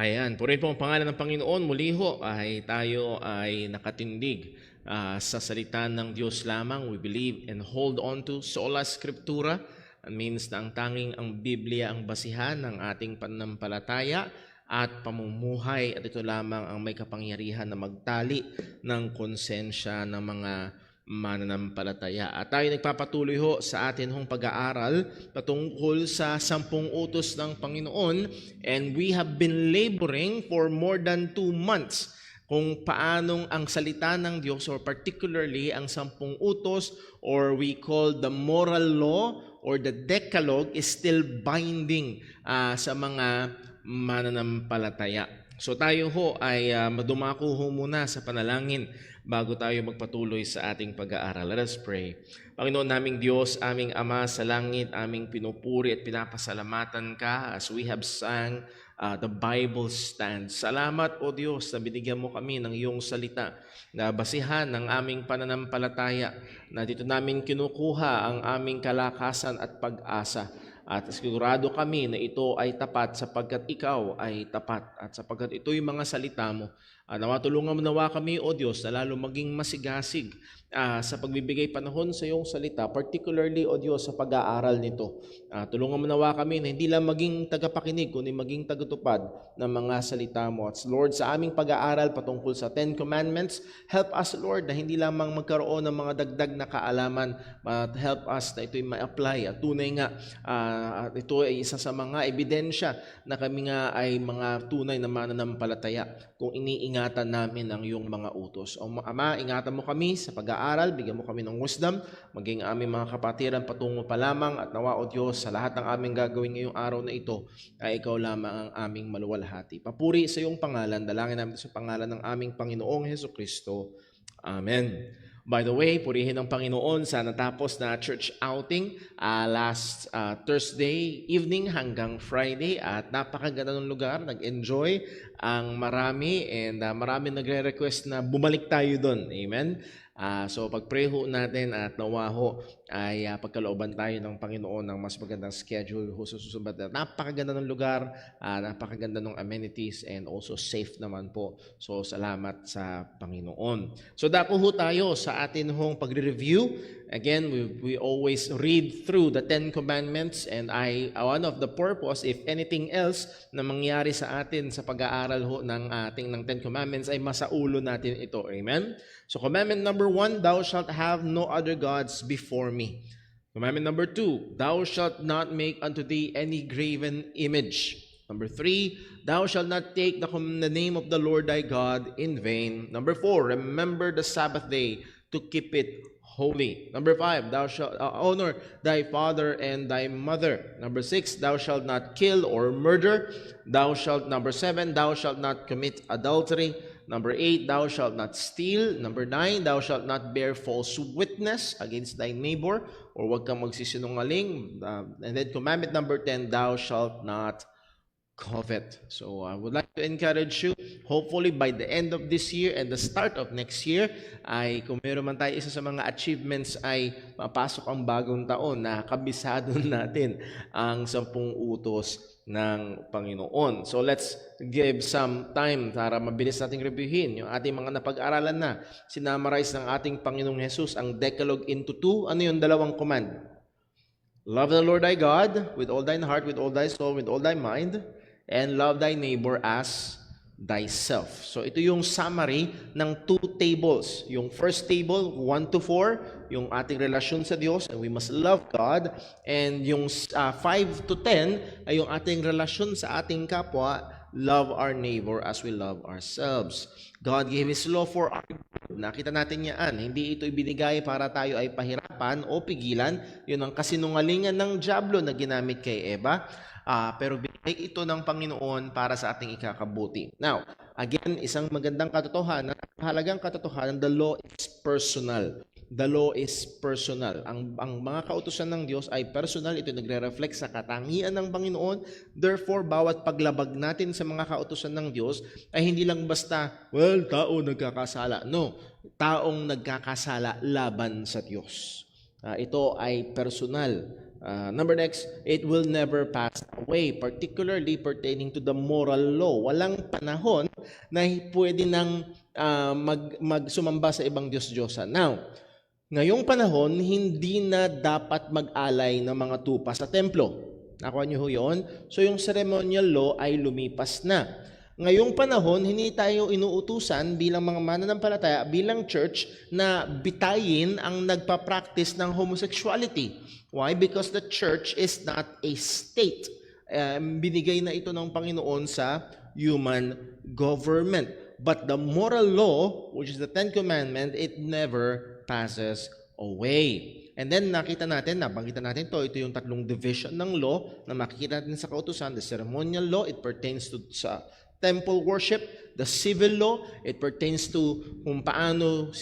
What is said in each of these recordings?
Ayan, purihin po ang pangalan ng Panginoon. Muli ho ay tayo ay nakatindig sa salita ng Diyos lamang. We believe and hold on to sola scriptura. It means na ang tanging ang Biblia ang basihan ng ating pananampalataya at pamumuhay, at ito lamang ang may kapangyarihan na magtali ng konsensya ng mga mananampalataya. At tayo nagpapatuloy ho sa atin hong pag-aaral patungkol sa 10 utos ng Panginoon, and we have been laboring for more than 2 months kung paanong ang salita ng Diyos, or particularly ang 10 utos, or we call the moral law or the Decalogue, is still binding sa mga mananampalataya. So tayo ho ay dumako ho muna sa panalangin bago tayo magpatuloy sa ating pag-aaral. Let us pray. Panginoon naming Diyos, aming Ama sa langit, aming pinupuri at pinapasalamatan ka as we have sang the Bible stands. Salamat o Diyos na binigyan mo kami ng iyong salita na basihan ng aming pananampalataya, na dito namin kinukuha ang aming kalakasan at pag-asa. At sigurado kami na ito ay tapat sapagkat ikaw ay tapat, at sapagkat ito'y mga salita mo. Nawa tulungan mo nawa kami, O Diyos, na lalo maging masigasig sa pagbibigay panahon sa iyong salita, particularly, O Diyos, sa pag-aaral nito. Tulungan mo nawa kami na hindi lang maging tagapakinig, kundi maging tagatupad ng mga salita mo. At Lord, sa aming pag-aaral patungkol sa 10 Commandments, help us, Lord, na hindi lamang magkaroon ng mga dagdag na kaalaman, but help us na ito'y ma-apply. At tunay nga, at ito ay isa sa mga ebidensya na kami nga ay mga tunay na mananampalataya kung iniingatan namin ang iyong mga utos. O Ama, ingatan mo kami sa pag-aaral, bigyan mo kami ng wisdom, maging aming mga kapatiran patungo pa lamang, at nawa, O Diyos, sa lahat ng aming gagawin ngayong araw na ito, ay ikaw lamang ang aming maluwalhati. Papuri sa iyong pangalan, dalangin namin sa pangalan ng aming Panginoong Hesukristo. Amen. By the way, purihin ng Panginoon sa natapos na church outing last Thursday evening hanggang Friday, at napakaganda ng lugar, nag-enjoy ang marami, and marami nagre-request na bumalik tayo doon. Amen? So pag-pray ho natin at nawa ho ay pagkalooban tayo ng Panginoon ng mas magandang schedule ho sa susunod. Napakaganda ng lugar, napakaganda ng amenities, and also safe naman po. So salamat sa Panginoon. So dako ho tayo sa atin hong pagre-review. Again, we always read through the 10 Commandments, and one of the purpose, if anything else, na mangyari sa atin sa pag-aaral ho ng ating ng 10 Commandments ay masaulo natin ito. Amen? So commandment number 1, thou shalt have no other gods before me. Commandment number 2, thou shalt not make unto thee any graven image. Number 3, thou shalt not take the name of the Lord thy God in vain. Number 4, remember the Sabbath day to keep it holy. Number 5, thou shalt honor thy father and thy mother. Number 6, thou shalt not kill or murder. Number 7, thou shalt not commit adultery. Number 8, thou shalt not steal. Number 9, thou shalt not bear false witness against thy neighbor, or huwag kang magsisinungaling. And then commandment number 10, thou shalt not covet. So I would like to encourage you, hopefully by the end of this year and the start of next year, ay kung meron man tayo isa sa mga achievements ay mapasok ang bagong taon na kabisado natin ang 10 utos ng Panginoon. So let's give some time para mabilis nating reviewin yung ating mga napag-aralan na. Sinamarize ng ating Panginoong Jesus ang Decalogue into 2. Ano yung dalawang command? Love the Lord thy God with all thine heart, with all thy soul, with all thy mind, and love thy neighbor as thyself. So ito yung summary ng 2 tables. Yung first table, 1 to 4, yung ating relasyon sa Diyos, and we must love God. And yung 5 to 10 ay yung ating relasyon sa ating kapwa, love our neighbor as we love ourselves. God gave His law for our good. Nakita natin yan. Hindi ito ibinigay para tayo ay pahirapan o pigilan. Yun ang kasinungalingan ng dyablo na ginamit kay Eva. Pero binigay ito ng Panginoon para sa ating ikakabuti. Now, again, isang magandang katotohanan, mahalagang katotohanan, the law is personal. The law is personal. Ang mga kautusan ng Diyos ay personal. Ito nagre-reflect sa katangian ng Panginoon. Therefore, bawat paglabag natin sa mga kautusan ng Diyos ay hindi lang basta, well, tao nagkakasala. No, taong nagkakasala laban sa Diyos. Ito ay personal. Number next, it will never pass away, particularly pertaining to the moral law. Walang panahon na pwede nang magsumamba sa ibang Diyos-Diyosan. Now, ngayong panahon, hindi na dapat mag-alay ng mga tupa sa templo. Nakuha niyo ho yun? So yung ceremonial law ay lumipas na. Ngayong panahon, hindi tayo inuutusan bilang mga mananampalataya, bilang church, na bitayin ang nagpa-practice ng homosexuality. Why? Because the church is not a state. Binigay na ito ng Panginoon sa human government. But the moral law, which is the Ten Commandments, it never passes away. And then nabanggitan natin ito yung tatlong division ng law na makikita natin sa kautusan. The ceremonial law, it pertains to sa temple worship. The civil law, it pertains to kung paano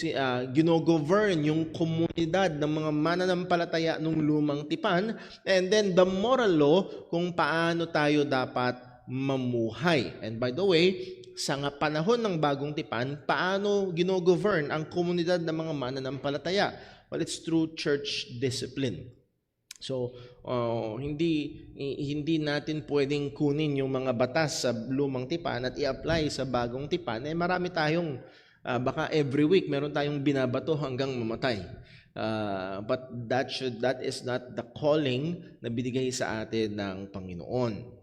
ginogovern yung komunidad ng mga mananampalataya ng lumang tipan. And then the moral law, kung paano tayo dapat mamuhay. And by the way, sa panahon ng bagong tipan, paano ginogovern ang komunidad ng mga mananampalataya? Well, it's through church discipline. So, hindi natin pwedeng kunin yung mga batas sa lumang tipan at i-apply sa bagong tipan. Marami tayong, baka every week, meron tayong binabato hanggang mamatay. But that is not the calling na binigay sa atin ng Panginoon.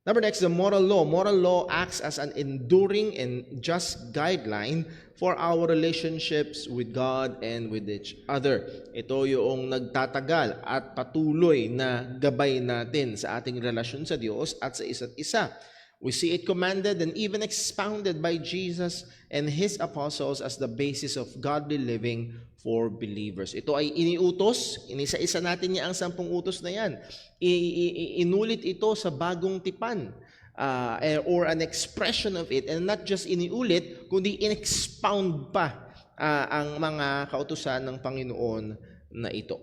Number next, the moral law. Moral law acts as an enduring and just guideline for our relationships with God and with each other. Ito yung nagtatagal at patuloy na gabay natin sa ating relasyon sa Diyos at sa isa't isa. We see it commanded and even expounded by Jesus and His apostles as the basis of godly living for believers. Ito ay iniutos, inisa-isa natin niya ang 10 utos na yan. Inulit ito sa bagong tipan or an expression of it, and not just iniulit, kundi in-expound pa ang mga kautusan ng Panginoon na ito.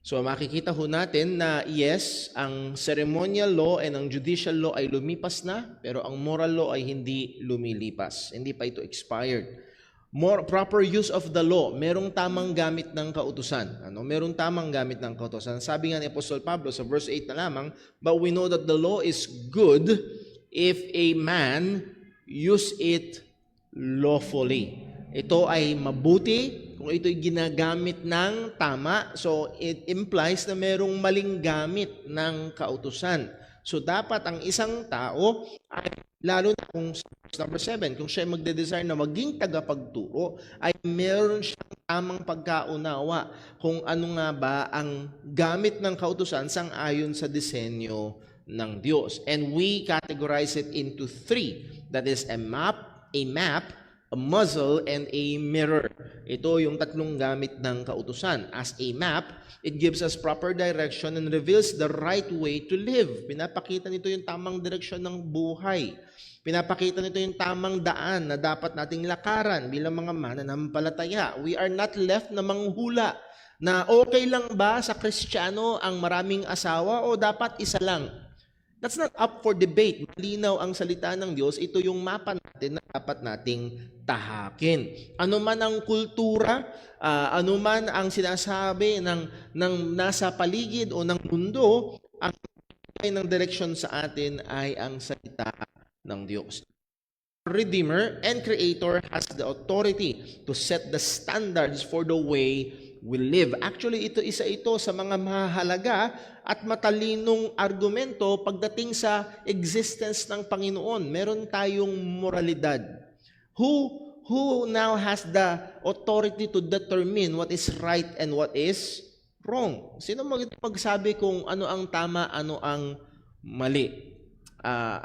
So makikita ho natin na yes, ang ceremonial law and ang judicial law ay lumipas na, pero ang moral law ay hindi lumilipas. Hindi pa ito expired. More proper use of the law, merong tamang gamit ng kautusan. Merong tamang gamit ng kautusan. Sabi nga ni Apostol Pablo sa verse 8 na lamang, but we know that the law is good if a man use it lawfully. Ito ay mabuti kung ito'y ginagamit ng tama. So it implies na merong maling gamit ng kautusan. So dapat ang isang tao ay, lalo na kung number 7, kung siya magde-desire na maging tagapagturo, ay meron siyang tamang pagkaunawa kung ano nga ba ang gamit ng kautusan sang-ayon sa disenyo ng Diyos. And we categorize it into 3. That is a map, a muzzle, and a mirror. Ito yung tatlong gamit ng kautusan. As a map, it gives us proper direction and reveals the right way to live. Pinapakita nito yung tamang direksyon ng buhay. Pinapakita nito yung tamang daan na dapat nating lakaran bilang mga mananampalataya. We are not left na manghula na okay lang ba sa Kristiyano ang maraming asawa o dapat isa lang. That's not up for debate. Malinaw ang salita ng Diyos. Ito yung mapa natin na dapat nating tahakin. Ano man ang kultura, ano man ang sinasabi ng nasa paligid o ng mundo, ang ng direksyon sa atin ay ang salita ng Diyos. Redeemer and Creator has the authority to set the standards for the way we live. Actually, isa ito sa mga mahalaga at matalinong argumento pagdating sa existence ng Panginoon. Meron tayong moralidad. Who now has the authority to determine what is right and what is wrong? Sino magsabi kung ano ang tama, ano ang mali?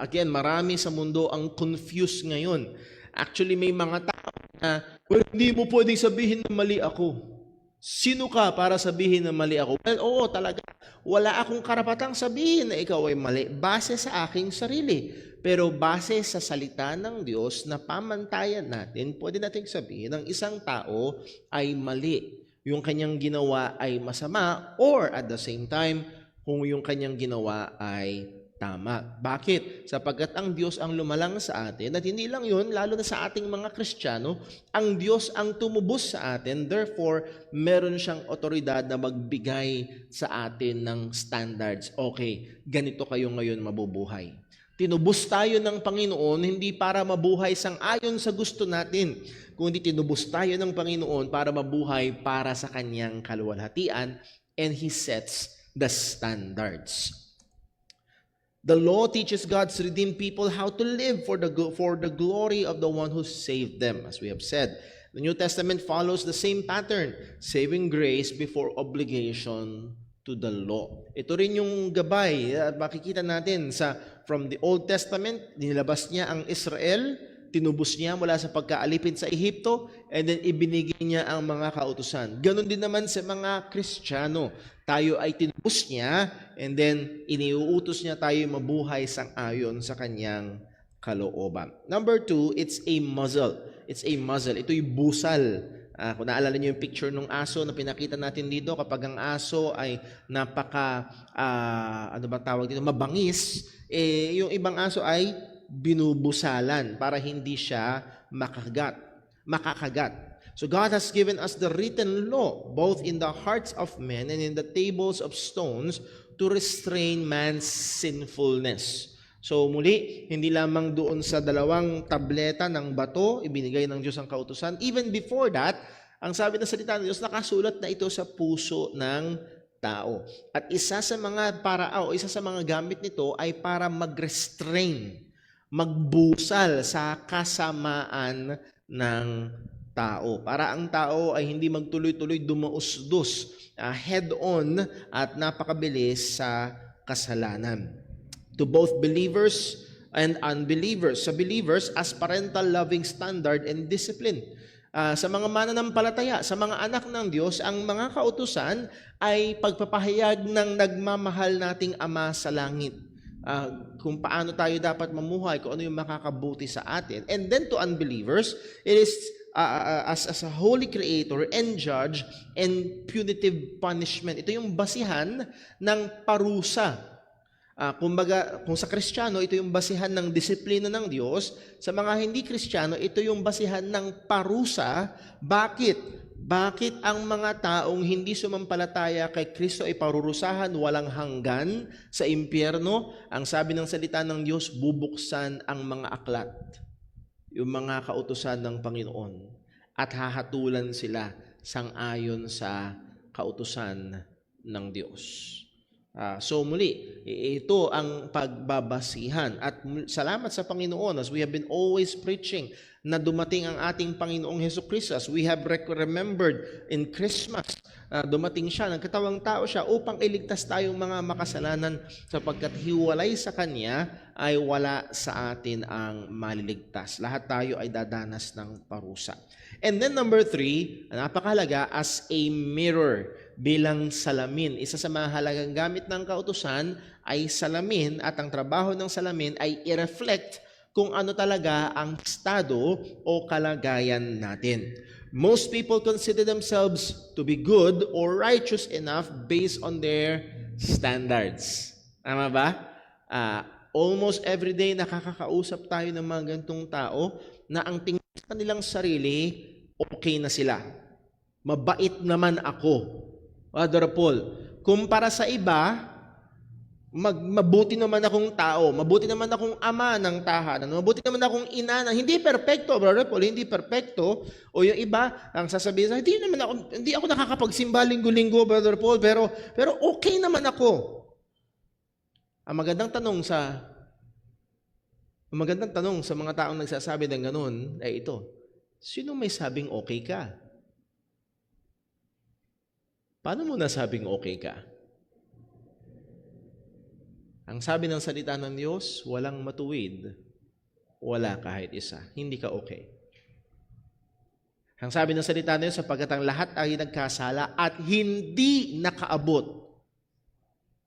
Again, marami sa mundo ang confused ngayon. Actually, may mga tao na, well, hindi mo pwedeng sabihin na mali ako. Sino ka para sabihin na mali ako? Well, oo, talaga. Wala akong karapatang sabihin na ikaw ay mali base sa aking sarili. Pero base sa salita ng Diyos na pamantayan natin, pwede nating sabihin ng isang tao ay mali. Yung kanyang ginawa ay masama, or at the same time, kung yung kanyang ginawa ay tama. Bakit? Sapagkat ang Diyos ang lumalang sa atin, at hindi lang yun, lalo na sa ating mga Kristiyano, ang Diyos ang tumubos sa atin, therefore, meron siyang otoridad na magbigay sa atin ng standards. Okay, ganito kayo ngayon mabubuhay. Tinubos tayo ng Panginoon hindi para mabuhay sang-ayon sa gusto natin, kundi tinubos tayo ng Panginoon para mabuhay para sa Kanyang kaluwalhatian, and He sets the standards. The law teaches God's redeemed people how to live for the glory of the one who saved them, as we have said. The New Testament follows the same pattern, saving grace before obligation to the law. Ito rin yung gabay, makikita natin from the Old Testament, nilabas niya ang Israel, tinubos niya mula sa pagkaalipin sa Ehipto, and then ibinigay niya ang mga kautusan. Ganon din naman sa mga Kristiyano. Tayo ay tinubos niya, and then iniuutos niya tayo mabuhay sang-ayon sa kanyang kalooban. Number 2, it's a muzzle. It's a muzzle. Ito'y busal. Kung naalala niyo yung picture ng aso na pinakita natin dito, kapag ang aso ay mabangis, yung ibang aso ay binubusalan para hindi siya makakagat. So God has given us the written law, both in the hearts of men and in the tables of stones, to restrain man's sinfulness. So muli, hindi lamang doon sa dalawang tableta ng bato, ibinigay ng Diyos ang kautusan. Even before that, ang sabi ng salita ng Diyos, nakasulat na ito sa puso ng tao. At isa sa mga gamit nito ay para mag-restrain, magbusal sa kasamaan ng tao. Para ang tao ay hindi magtuloy-tuloy dumausdos head-on at napakabilis sa kasalanan. To both believers and unbelievers. Sa believers, as parental loving standard and discipline. Sa mga mananampalataya, sa mga anak ng Diyos, ang mga kautusan ay pagpapahayag ng nagmamahal nating Ama sa langit. Kung paano tayo dapat mamuhay, kung ano yung makakabuti sa atin. And then to unbelievers, it is as a holy creator and judge and punitive punishment. Ito yung basihan ng parusa. Kumbaga, kung sa Kristiyano, ito yung basihan ng disiplina ng Diyos. Sa mga hindi Kristiyano, ito yung basihan ng parusa. Bakit? Bakit ang mga taong hindi sumampalataya kay Kristo ay parurusahan walang hanggan sa impyerno? Ang sabi ng salita ng Diyos, bubuksan ang mga aklat, yung mga kautusan ng Panginoon, at hahatulan sila sang-ayon sa kautusan ng Diyos. So muli, ito ang pagbabasihan. At salamat sa Panginoon, as we have been always preaching, na dumating ang ating Panginoong Hesukristo. As we have remembered in Christmas, dumating siya, nagkatawang tao siya upang iligtas tayong mga makasalanan, sapagkat hiwalay sa Kanya ay wala sa atin ang maliligtas. Lahat tayo ay dadanas ng parusa. And then number 3, napakahalaga, as a mirror, bilang salamin. Isa sa mahalagang gamit ng kautusan ay salamin, at ang trabaho ng salamin ay i-reflect kung ano talaga ang estado o kalagayan natin. Most people consider themselves to be good or righteous enough based on their standards. Tama ba? Almost every day nakakausap tayo ng mga ganitong tao na ang tingin sa kanilang sarili, okay na sila. Mabait naman ako. Brother Paul, kumpara sa iba, mabuti naman akong tao, mabuti naman akong ama ng tahanan, mabuti naman akong ina na hindi perpekto, Brother Paul, hindi perpekto. O yung iba, ang sasabihin sa hindi ako nakakapagsimba linggo-linggo, Brother Paul, pero okay naman ako. Ang magandang tanong sa mga taong nagsasabi ng ganun ay ito, sino may sabing okay ka? Paano mo nasabing okay ka? Ang sabi ng salita ng Diyos, walang matuwid, wala kahit isa. Hindi ka okay. Ang sabi ng salita ng Diyos, sapagkat ang lahat ay nagkasala at hindi nakaabot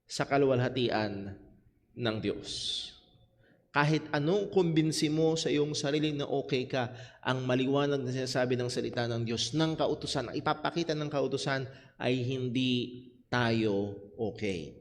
sa kaluwalhatian ng Diyos. Kahit anong kumbinsi mo sa iyong sarili na okay ka, ang maliwanag na sinasabi ng salita ng Diyos, ng kautusan, ang ipapakita ng kautusan ay hindi tayo okay.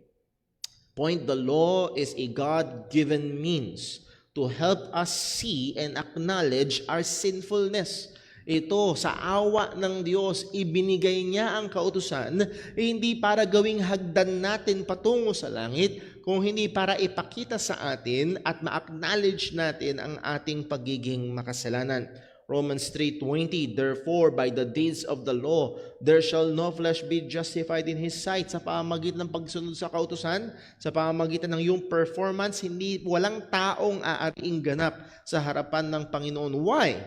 Point, the law is a God-given means to help us see and acknowledge our sinfulness. Ito, sa awa ng Diyos, ibinigay niya ang kautusan, hindi para gawing hagdan natin patungo sa langit, kung hindi para ipakita sa atin at ma-acknowledge natin ang ating pagiging makasalanan. Romans 3:20, therefore, by the deeds of the law, there shall no flesh be justified in His sight. Sa pamamagitan ng pagsunod sa kautusan, sa pamamagitan ng iyong performance, walang taong aariing ganap sa harapan ng Panginoon. Why?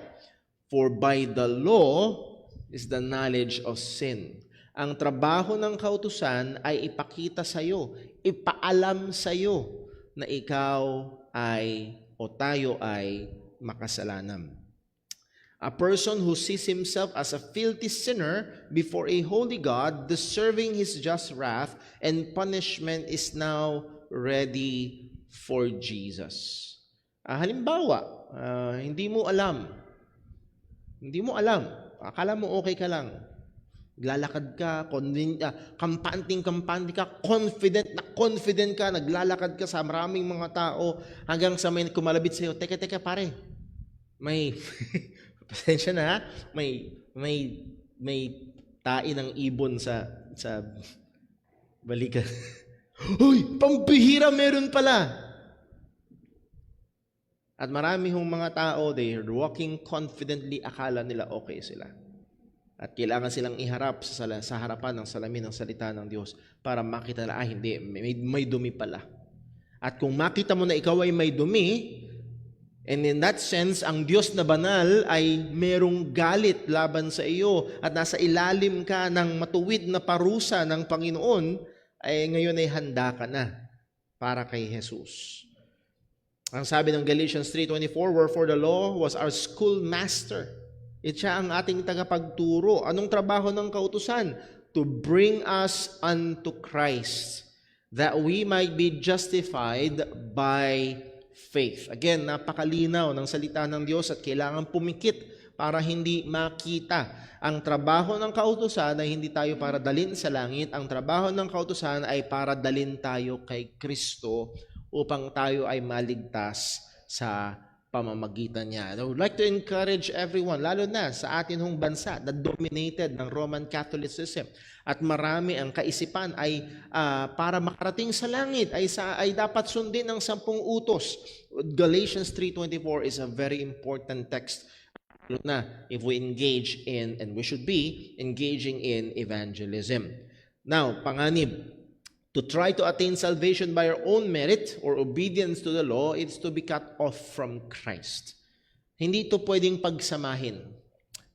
For by the law is the knowledge of sin. Ang trabaho ng kautusan ay ipakita sa iyo, ipaalam sa iyo na ikaw ay o tayo ay makasalanan. A person who sees himself as a filthy sinner before a holy God, deserving His just wrath and punishment, is now ready for Jesus. Halimbawa, hindi mo alam, akala mo okay ka lang, naglalakad ka, kampante ka, confident ka, naglalakad ka sa maraming mga tao, hanggang sa may kumalabit sa'yo, teka pare, may... Pasensya na, may tae ng ibon sa balikan. Hoy, pambihira meron pala. At marami hong mga tao, they are walking confidently, akala nila okay sila. At kailangan silang iharap sa harapan ng salamin ng salita ng Diyos para makita na, hindi, may dumi pala. At kung makita mo na ikaw ay may dumi, and in that sense, ang Diyos na banal ay merong galit laban sa iyo at nasa ilalim ka ng matuwid na parusa ng Panginoon, ay ngayon ay handa ka na para kay Jesus. Ang sabi ng Galatians 3:24, wherefore the law was our schoolmaster. Siya ang ating tagapagturo. Anong trabaho ng kautusan? To bring us unto Christ, that we might be justified by faith. Again, napakalinaw ng salita ng Diyos at kailangan pumikit para hindi makita. Ang trabaho ng kautusan ay hindi tayo para dalhin sa langit. Ang trabaho ng kautusan ay para dalhin tayo kay Kristo upang tayo ay maligtas sa pamamagitan niya. I would like to encourage everyone, lalo na sa atin hong bansa na dominated ng Roman Catholicism at marami ang kaisipan ay para makarating sa langit ay dapat sundin ng 10 utos. Galatians 3:24 is a very important text na if we engage in, and we should be engaging in evangelism. Now, panganib, to try to attain salvation by our own merit or obedience to the law, it's to be cut off from Christ. Hindi ito pwedeng pagsamahin.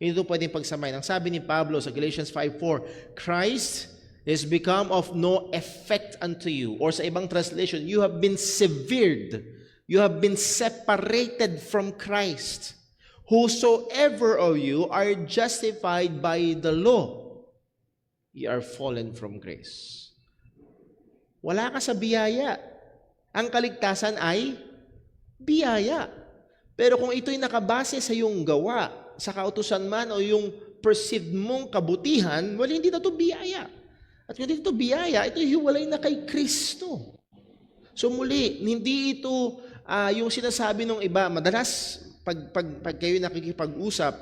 Ang sabi ni Pablo sa Galatians 5:4, Christ is become of no effect unto you. Or sa ibang translation, you have been severed. You have been separated from Christ. Whosoever of you are justified by the law, ye are fallen from grace. Wala ka sa biyaya. Ang kaligtasan ay biyaya. Pero kung ito'y nakabase sa iyong gawa, sa kautusan man o yung perceived mong kabutihan, well, hindi na ito biyaya. At kung hindi ito biyaya, ito hiwalay na kay Kristo. So muli, hindi ito yung sinasabi ng iba, madalas pag kayo nakikipag-usap,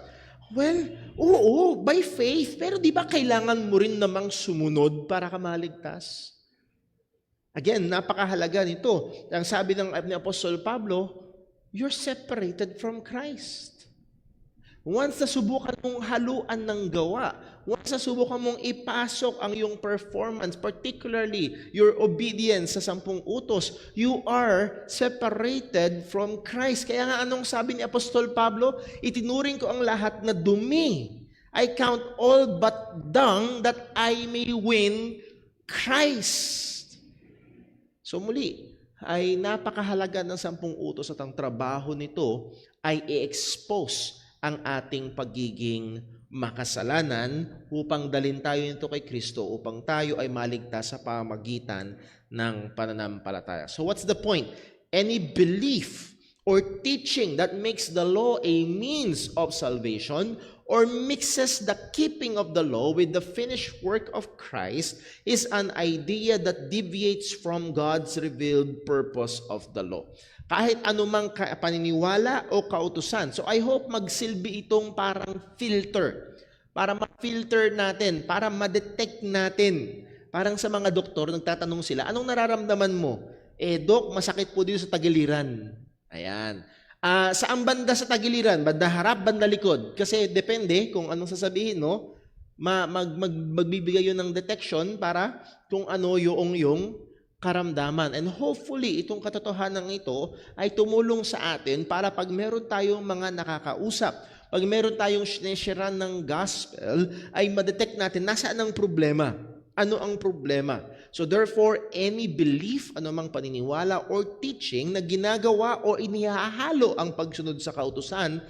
well, oo, by faith, pero di ba kailangan mo rin namang sumunod para ka maligtas? Again, napakahalaga nito. Ang sabi ni Apostol Pablo, you're separated from Christ. Once nasubukan mong haluan ng gawa, once nasubukan mong ipasok ang iyong performance, particularly your obedience sa 10 utos, you are separated from Christ. Kaya nga anong sabi ni Apostol Pablo? Itinuring ko ang lahat na dumi. I count all but dung that I may win Christ. So muli, ay napakahalaga ng 10 utos at ang trabaho nito ay i-expose ang ating pagiging makasalanan upang dalhin tayo nito kay Kristo, upang tayo ay maligtas sa pamamagitan ng pananampalataya. So what's the point? Any belief or teaching that makes the law a means of salvation or mixes the keeping of the law with the finished work of Christ is an idea that deviates from God's revealed purpose of the law. Kahit anumang paniniwala o kautusan. So I hope magsilbi itong parang filter. Para ma-filter natin, para ma-detect natin. Parang sa mga doktor, nagtatanong sila, anong nararamdaman mo? Dok, masakit po dito sa tagiliran. Ayan. Saan banda sa tagiliran? Banda harap, banda likod? Kasi depende kung anong sasabihin, no? Magbibigay yun ng detection para kung ano yung karamdaman. And hopefully, itong katotohanan ito ay tumulong sa atin para pag meron tayong mga nakakausap, pag meron tayong sinesharean ng gospel, ay madetect natin nasaan ang problema. Ano ang problema? So therefore, any belief, anumang paniniwala or teaching na ginagawa o inihahalo ang pagsunod sa kautusan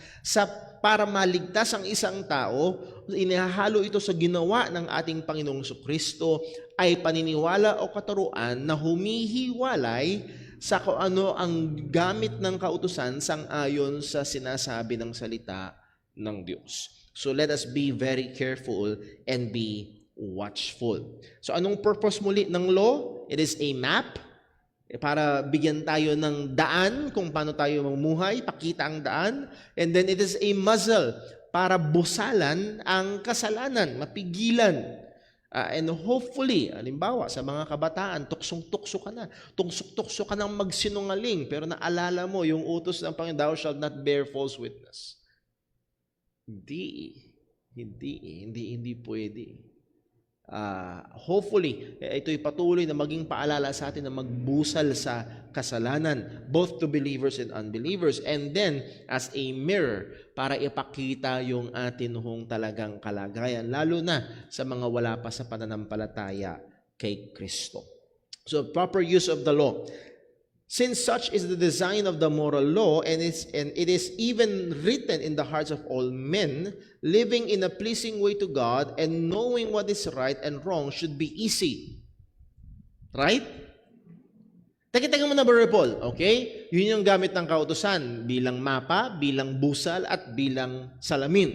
para maligtas ang isang tao, inihahalo ito sa ginawa ng ating Panginoong Jesucristo ay paniniwala o katuruan na humihiwalay sa kung ano ang gamit ng kautusan sang-ayon sa sinasabi ng salita ng Diyos. So let us be very careful and be watchful. So anong purpose muli ng law? It is a map para bigyan tayo ng daan kung paano tayo mamuhay, pakita ang daan. And then it is a muzzle para busalan ang kasalanan, mapigilan. And hopefully, halimbawa sa mga kabataan, tuksong-tukso ka na. Tuksok-tukso ka ng magsinungaling, pero naalala mo yung utos ng Panginoon, thou shalt not bear false witness. Hindi pwede. Hopefully, ito'y patuloy na maging paalala sa atin na magbusal sa kasalanan, both to believers and unbelievers, and then as a mirror para ipakita yung atin hong talagang kalagayan, lalo na sa mga wala pa sa pananampalataya kay Kristo. So, proper use of the law. Since such is the design of the moral law, and it is even written in the hearts of all men, living in a pleasing way to God and knowing what is right and wrong should be easy. Right? Taki-taki mo na, Brother Paul. Okay? Yun yung gamit ng kautusan bilang mapa, bilang busal, at bilang salamin.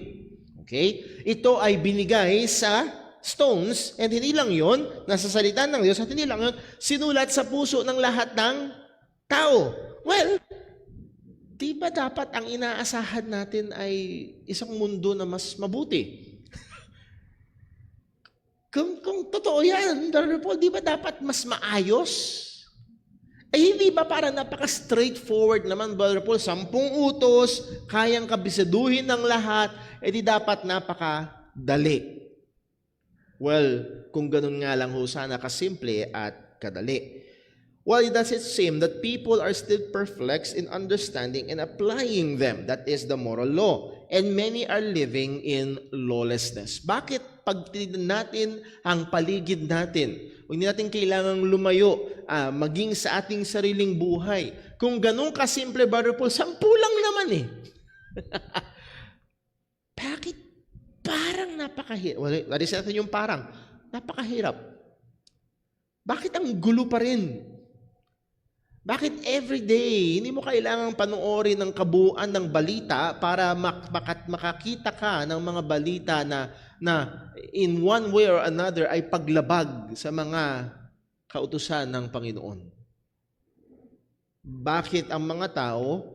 Okay? Ito ay binigay sa stones, and hindi lang yun, nasa salita ng Diyos, at hindi lang yun, sinulat sa puso ng lahat ng tao. Well, di ba dapat ang inaasahan natin ay isang mundo na mas mabuti? Kung totoo yan, Brother Paul, di ba dapat mas maayos? Ay hindi ba para napaka-straightforward naman, Brother Paul, 10 utos, kayang kabisaduhin ng lahat, di dapat napaka-dali. Well, kung ganun nga lang ho sana kasimple at kadali. Well, does it seem that people are still perplexed in understanding and applying them? That is the moral law. And many are living in lawlessness. Bakit pag tinignan natin ang paligid natin, hindi natin kailangang lumayo, maging sa ating sariling buhay. Kung ganun kasimple, Brother Paul, 10 lang naman eh. Bakit parang napakahirap? What is natin yung parang? Napakahirap. Bakit ang gulo pa rin? Bakit everyday, hindi mo kailangang panoorin ng kabuuan ng balita para makakita ka ng mga balita na in one way or another ay paglabag sa mga kautusan ng Panginoon? Bakit ang mga tao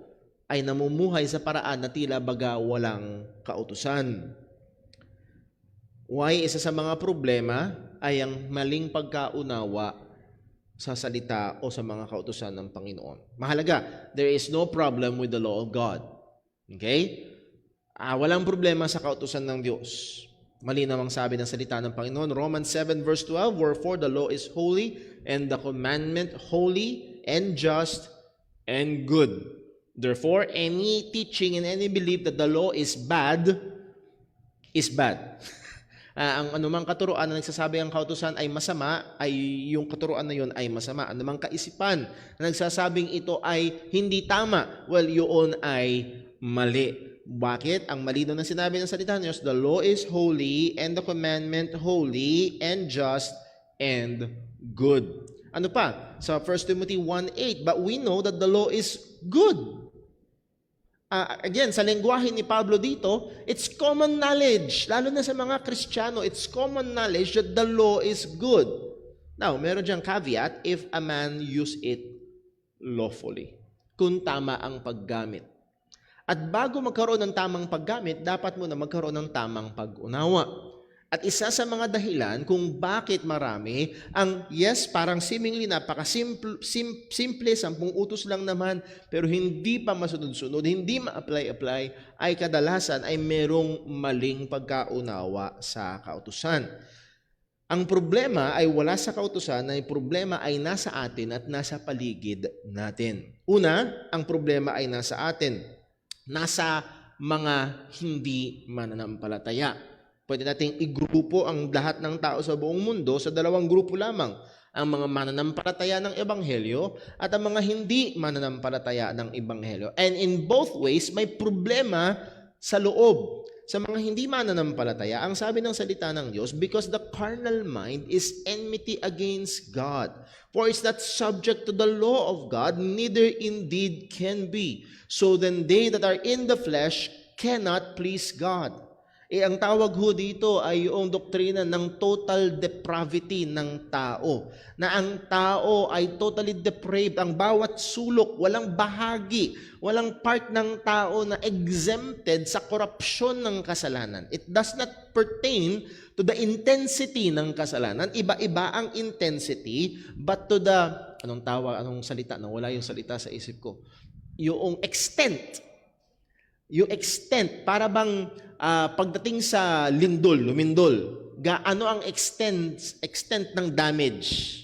ay namumuhay sa paraan na tila baga walang kautusan? Why isa sa mga problema ay ang maling pagkaunawa sa salita o sa mga kautusan ng Panginoon. Mahalaga, there is no problem with the law of God. Okay? Walang problema sa kautusan ng Diyos. Malinaw ang sabi ng salita ng Panginoon, Romans 7 verse 12, wherefore the law is holy and the commandment holy and just and good. Therefore, any teaching and any belief that the law is bad is bad. Ang anumang katuruan na nagsasabi ang kautusan ay masama, ay yung katuruan na yun ay masama. Anumang kaisipan na nagsasabing ito ay hindi tama, well, yun ay mali. Bakit? Ang malinaw na sinabi ng salita ng Diyos, the law is holy and the commandment holy and just and good. Ano pa? Sa 1 Timothy 1:8, but we know that the law is good. again, sa lengguwahe ni Pablo dito, it's common knowledge. Lalo na sa mga Kristiyano, it's common knowledge that the law is good. Now, meron diyang caveat, if a man use it lawfully. Kung tama ang paggamit. At bago magkaroon ng tamang paggamit, dapat mo na magkaroon ng tamang pag-unawa. At isa sa mga dahilan kung bakit marami ang, yes, parang seemingly napaka-simple, 10 utos lang naman, pero hindi pa masunod-sunod, hindi ma-apply, ay kadalasan ay merong maling pagkaunawa sa kautusan. Ang problema ay wala sa kautusan, ay problema ay nasa atin at nasa paligid natin. Una, ang problema ay nasa atin. Nasa mga hindi mananampalataya. Pwede nating igrupo ang lahat ng tao sa buong mundo sa 2 grupo lamang. Ang mga mananampalataya ng Ebanghelyo at ang mga hindi mananampalataya ng Ebanghelyo. And in both ways, may problema sa loob. Sa mga hindi mananampalataya, ang sabi ng salita ng Diyos, because the carnal mind is enmity against God. For it's not subject to the law of God, neither indeed can be. So then they that are in the flesh cannot please God. Ang tawag ho dito ay yung doktrina ng total depravity ng tao. Na ang tao ay totally depraved. Ang bawat sulok, walang bahagi, walang part ng tao na exempted sa korupsyon ng kasalanan. It does not pertain to the intensity ng kasalanan. Iba-iba ang intensity, but to the, anong salita? Nawala yung salita sa isip ko. Yung extent. Yung extent, para bang pagdating sa lumindol, gaano ang extent ng damage?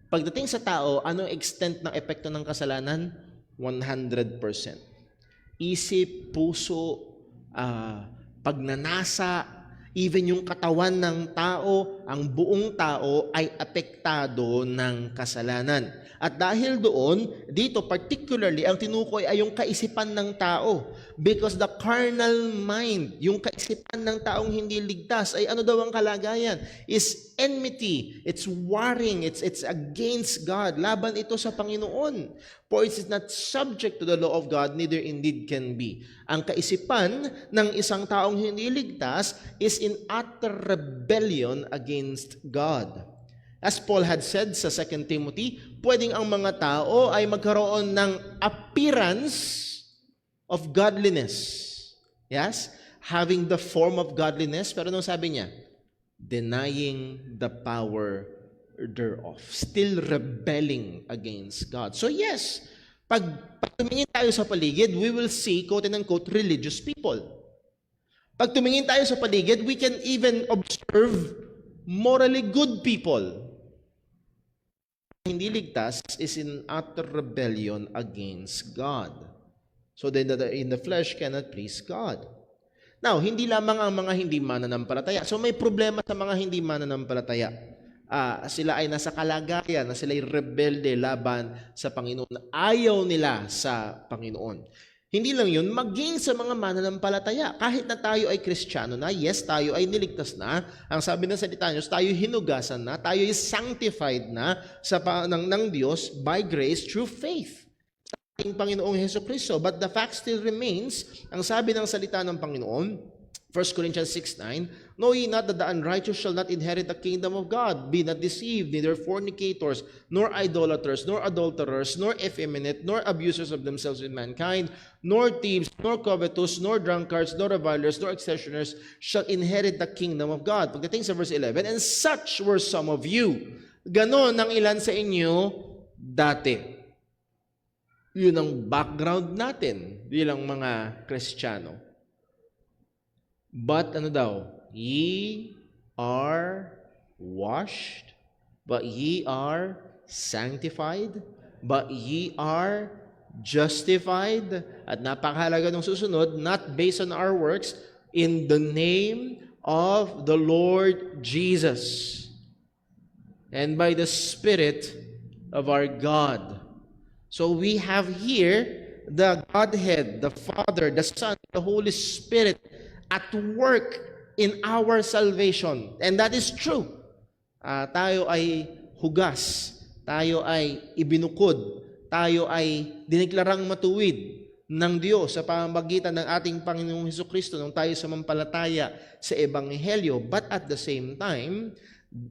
Pagdating sa tao, ano ang extent ng epekto ng kasalanan? 100%. Isip, puso, pagnanasa, even yung katawan ng tao, ang buong tao ay apektado ng kasalanan. At dahil doon, dito particularly, ang tinukoy ay yung kaisipan ng tao. Because the carnal mind, yung kaisipan ng taong hindi ligtas, ay ano daw ang kalagayan? Is enmity, it's warring, it's against God. Laban ito sa Panginoon. For it is not subject to the law of God, neither indeed can be. Ang kaisipan ng isang taong hindi ligtas is in utter rebellion against God. As Paul had said sa 2 Timothy, pwedeng ang mga tao ay magkaroon ng appearance of godliness. Yes? Having the form of godliness, pero anong sabi niya? Denying the power thereof. Still rebelling against God. So yes, pag tumingin tayo sa paligid, we will see, quote and unquote, religious people. Pag tumingin tayo sa paligid, we can even observe morally good people. Hindi ligtas is in utter rebellion against God. So then in the flesh cannot please God. Now, hindi lamang ang mga hindi mananampalataya. So may problema sa mga hindi mananampalataya. Sila ay nasa kalagayan na sila ay rebelde laban sa Panginoon. Ayaw nila sa Panginoon. Hindi lang yun, maging sa mga mananampalataya. Kahit na tayo ay Kristiyano na, yes, tayo ay niligtas na. Ang sabi ng salita ng Diyos, tayo hinugasan na, tayo ay sanctified na ng Diyos by grace through faith sa ating Panginoong Hesukristo. But the fact still remains, ang sabi ng salita ng Panginoon, 1 Corinthians 6:9, know ye not that the unrighteous shall not inherit the kingdom of God? Be not deceived, neither fornicators, nor idolaters, nor adulterers, nor effeminate, nor abusers of themselves with mankind, nor thieves, nor covetous, nor drunkards, nor revilers, nor extortioners shall inherit the kingdom of God. Pagdating sa verse 11, and such were some of you. Ganon ang ilan sa inyo dati. Yun ang background natin bilang mga Kristiyano. But ano daw? Ye are washed, but ye are sanctified, but ye are justified. At napakahalaga ng susunod, not based on our works, in the name of the Lord Jesus, and by the Spirit of our God. So we have here the Godhead, the Father, the Son, the Holy Spirit at work in our salvation. And that is true. Tayo ay hugas. Tayo ay ibinukod. Tayo ay diniklarang matuwid. ng Diyos sa pamamagitan ng ating Panginoong Hesukristo nung tayo sumampalataya sa Ebanghelyo. But at the same time,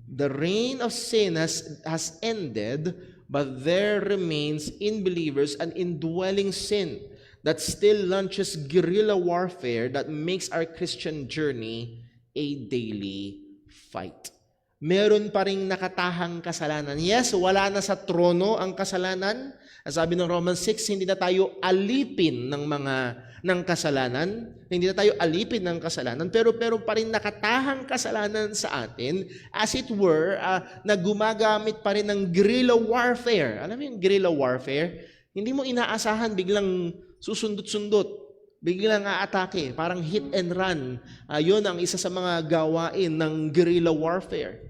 the reign of sin has ended, but there remains in believers an indwelling sin that still launches guerrilla warfare that makes our Christian journey a daily fight. Meron pa ring nakatahang kasalanan. Yes, wala na sa trono ang kasalanan. Sabi ng Romans 6, hindi na tayo alipin ng kasalanan. Hindi na tayo alipin ng kasalanan, pero pa rin nakatahang kasalanan sa atin, as it were, na gumagamit pa rin ng guerrilla warfare. Alam mo yung guerrilla warfare? Hindi mo inaasahan, biglang susundot-sundot, biglang aatake, parang hit and run. Yun ang isa sa mga gawain ng guerrilla warfare.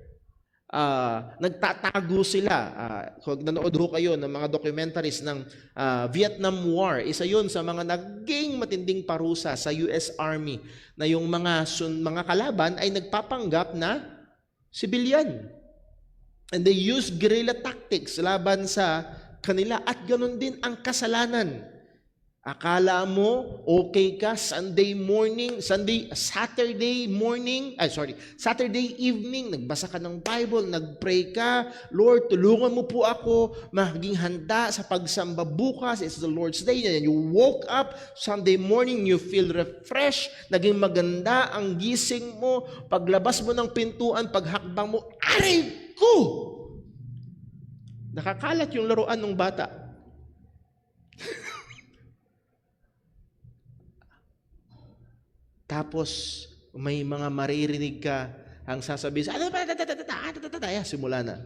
Nagtatago sila. Kung nanood ho kayo ng mga documentaries ng Vietnam War, isa yun sa mga naging matinding parusa sa US Army, na yung mga kalaban ay nagpapanggap na civilian. And they use guerrilla tactics laban sa kanila, at ganun din ang kasalanan. Akala mo okay ka Saturday evening, nagbasa ka ng Bible, nagpray ka, Lord, tulungan mo po ako maging handa sa pagsamba bukas, it's the Lord's Day, and you woke up Sunday morning, you feel refreshed, naging maganda ang gising mo, paglabas mo ng pintuan, paghakbang mo, aray ko! Nakakalat yung laruan ng bata. Tapos, may mga maririnig ka ang sasabihin, simula na.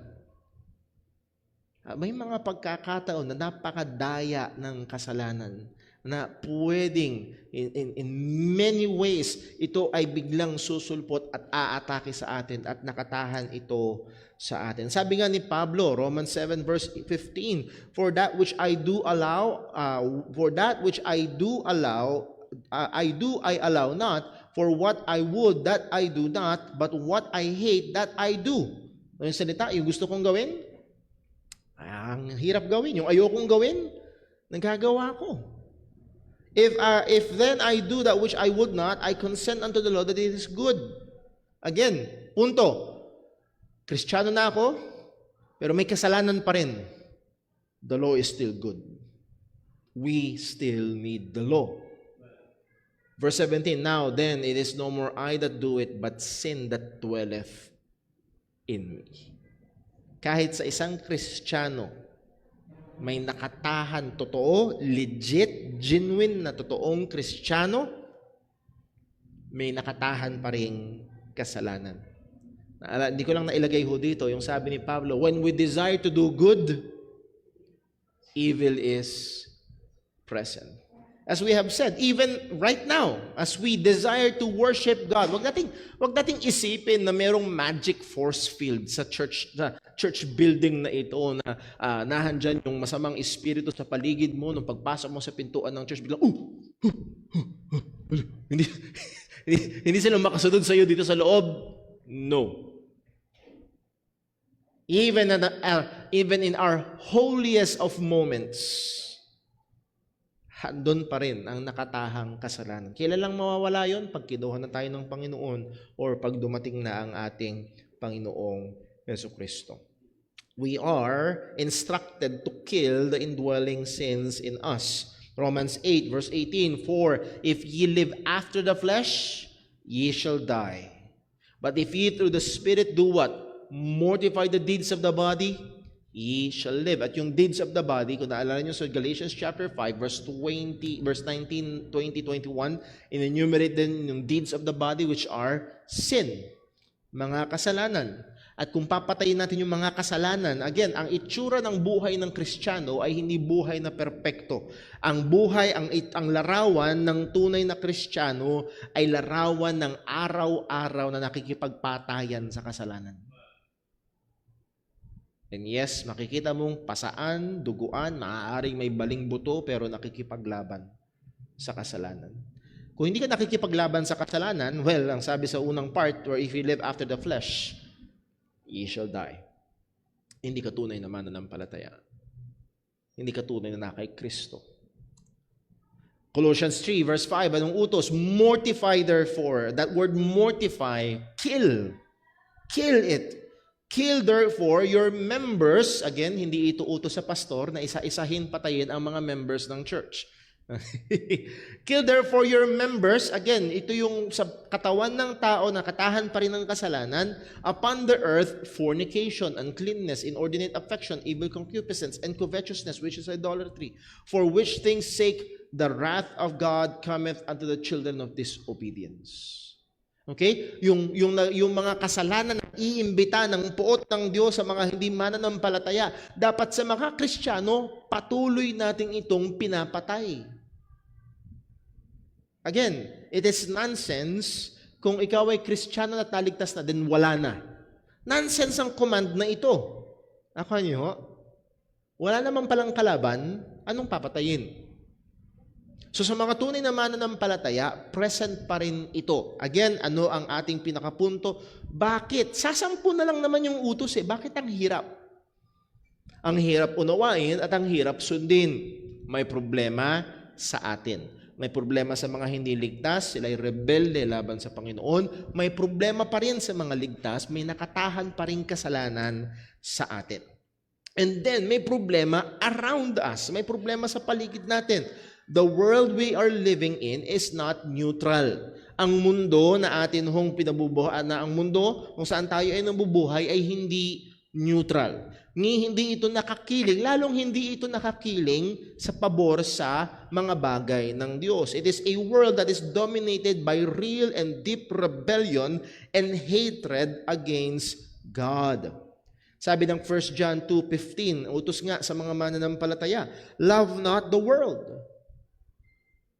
May mga pagkakataon na napakadaya ng kasalanan na pwedeng, in many ways, ito ay biglang susulpot at aatake sa atin at nakatahan ito sa atin. Sabi nga ni Pablo, Romans 7 verse 15, For that which I allow not, for what I would, that I do not, but what I hate, that I do. Yung salita, yung gusto kong gawin, ang hirap gawin. Yung ayokong gawin, nagagawa ko. If then I do that which I would not, I consent unto the law that it is good. Again, punto. Kristiyano na ako, pero may kasalanan pa rin. The law is still good. We still need the law. Verse 17, Now then, it is no more I that do it, but sin that dwelleth in me. Kahit sa isang Kristiyano, may nakatahan, totoo, legit, genuine na totoong Kristiyano, may nakatahan pa ring kasalanan. Hindi ko lang nailagay ho dito, yung sabi ni Pablo, when we desire to do good, evil is present. As we have said, even right now, as we desire to worship God, wag nating isipin na merong magic force field sa church building na ito, na nahandyan yung masamang espiritu sa paligid mo, nung pagpasok mo sa pintuan ng church, biglang, hindi sila makasunod sa iyo dito sa loob. No. Even in our holiest of moments, doon pa rin ang nakatahang kasalanan. Kailan lang mawawala yon? Pag kinuha na tayo ng Panginoon or pag dumating na ang ating Panginoong Jesucristo. We are instructed to kill the indwelling sins in us. Romans 8 verse 18, For if ye live after the flesh, ye shall die. But if ye through the Spirit do what? Mortify the deeds of the body, ye shall live. At yung deeds of the body, kung naalala nyo sa Galatians chapter 5, verse 19, 20, 21, in-enumerate din yung deeds of the body which are sin, mga kasalanan. At kung papatayin natin yung mga kasalanan, again, ang itsura ng buhay ng Kristiyano ay hindi buhay na perpekto. Ang buhay, ang larawan ng tunay na Kristiyano ay larawan ng araw-araw na nakikipagpatayan sa kasalanan. And yes, makikita mong pasaan, duguan, maaaring may baling buto, pero nakikipaglaban sa kasalanan. Kung hindi ka nakikipaglaban sa kasalanan, well, ang sabi sa unang part, where if you live after the flesh, ye shall die. Hindi ka tunay na mananampalataya. Hindi ka tunay na kay Kristo. Colossians 3 verse 5, anong utos? Mortify therefore. That word mortify, kill. Kill it. Kill therefore your members. Again, hindi ito utos sa pastor na isa-isahin patayin ang mga members ng church. Kill therefore your members. Again, ito yung sa katawan ng tao na katahan pa rin ng kasalanan. Upon the earth, fornication, uncleanness, inordinate affection, evil concupiscence, and covetousness, which is idolatry. For which things sake the wrath of God cometh unto the children of disobedience. Okay? Yung mga kasalanan na iimbita ng puot ng Diyos sa mga hindi mananampalataya, dapat sa mga Kristiyano, patuloy nating itong pinapatay. Again, it is nonsense kung ikaw ay Kristiyano at naligtas na, din wala na. Nonsense ang command na ito. Ako nyo, wala naman palang kalaban, anong papatayin? So sa mga tunay na mananampalataya, present pa rin ito. Again, ano ang ating pinakapunto? Bakit? Sasampu na lang naman yung utos eh. Bakit ang hirap? Ang hirap unawain at ang hirap sundin. May problema sa atin. May problema sa mga hindi ligtas, sila ay rebelde laban sa Panginoon. May problema pa rin sa mga ligtas, may nakatahan pa rin kasalanan sa atin. And then, may problema around us. May problema sa paligid natin. The world we are living in is not neutral. Ang mundo na atin hong pinabubuhay, na ang mundo kung saan tayo ay nabubuhay ay hindi neutral. Hindi ito nakakiling, lalong hindi ito nakakiling sa pabor sa mga bagay ng Diyos. It is a world that is dominated by real and deep rebellion and hatred against God. Sabi ng 1 John 2:15, utos nga sa mga mananampalataya, love not the world.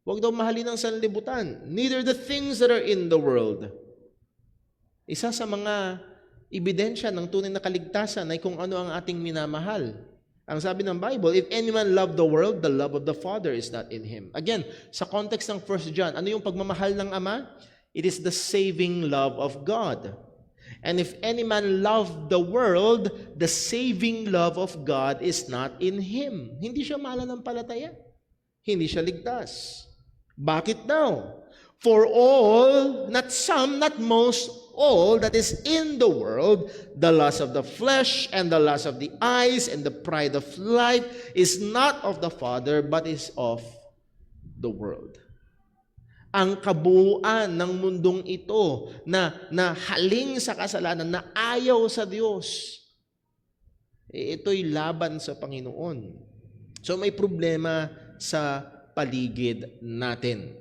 Huwag daw mahalin ang sanlibutan. Neither the things that are in the world. Isa sa mga ebidensya ng tunay na kaligtasan ay kung ano ang ating minamahal. Ang sabi ng Bible, if anyone love the world, the love of the Father is not in him. Again, sa context ng 1 John, ano yung pagmamahal ng Ama? It is the saving love of God. And if any man love the world, the saving love of God is not in him. Hindi siya mananampalataya. Hindi siya ligtas. Bakit daw? For all, not some, not most, all that is in the world, the lust of the flesh and the lust of the eyes and the pride of life is not of the Father, but is of the world. Ang kabuuan ng mundong ito na haling sa kasalanan, na ayaw sa Diyos, ito'y laban sa Panginoon. So may problema sa paligid natin.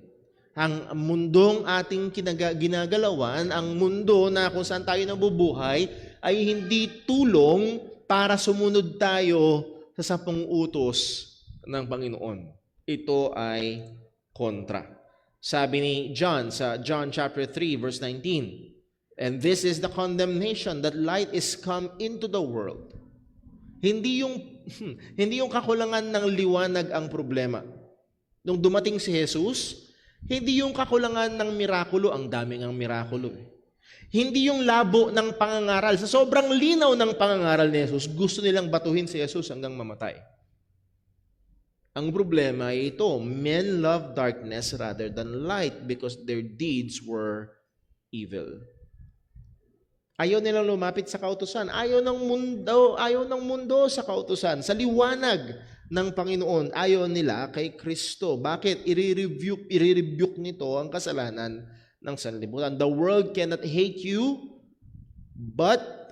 Ang mundong ating ginagalawan, ang mundo na kung saan tayo nabubuhay, ay hindi tulong para sumunod tayo sa 10 utos ng Panginoon. Ito ay kontra. Sabi ni John sa John chapter 3 verse 19, and this is the condemnation, that light is come into the world. Hindi yung kakulangan ng liwanag ang problema. Nung dumating si Jesus, hindi yung kakulangan ng mirakulo, ang daming ang mirakulo. Hindi yung labo ng pangangaral. Sa sobrang linaw ng pangangaral ni Jesus, gusto nilang batuhin si Jesus hanggang mamatay. Ang problema ay ito, men love darkness rather than light because their deeds were evil. Ayaw nilang lumapit sa kautusan. Ayaw ng mundo sa kautusan, sa liwanag ng Panginoon. Ayaw nila kay Kristo. Bakit? I-rebuke nito ang kasalanan ng sanlibutan. The world cannot hate you, but,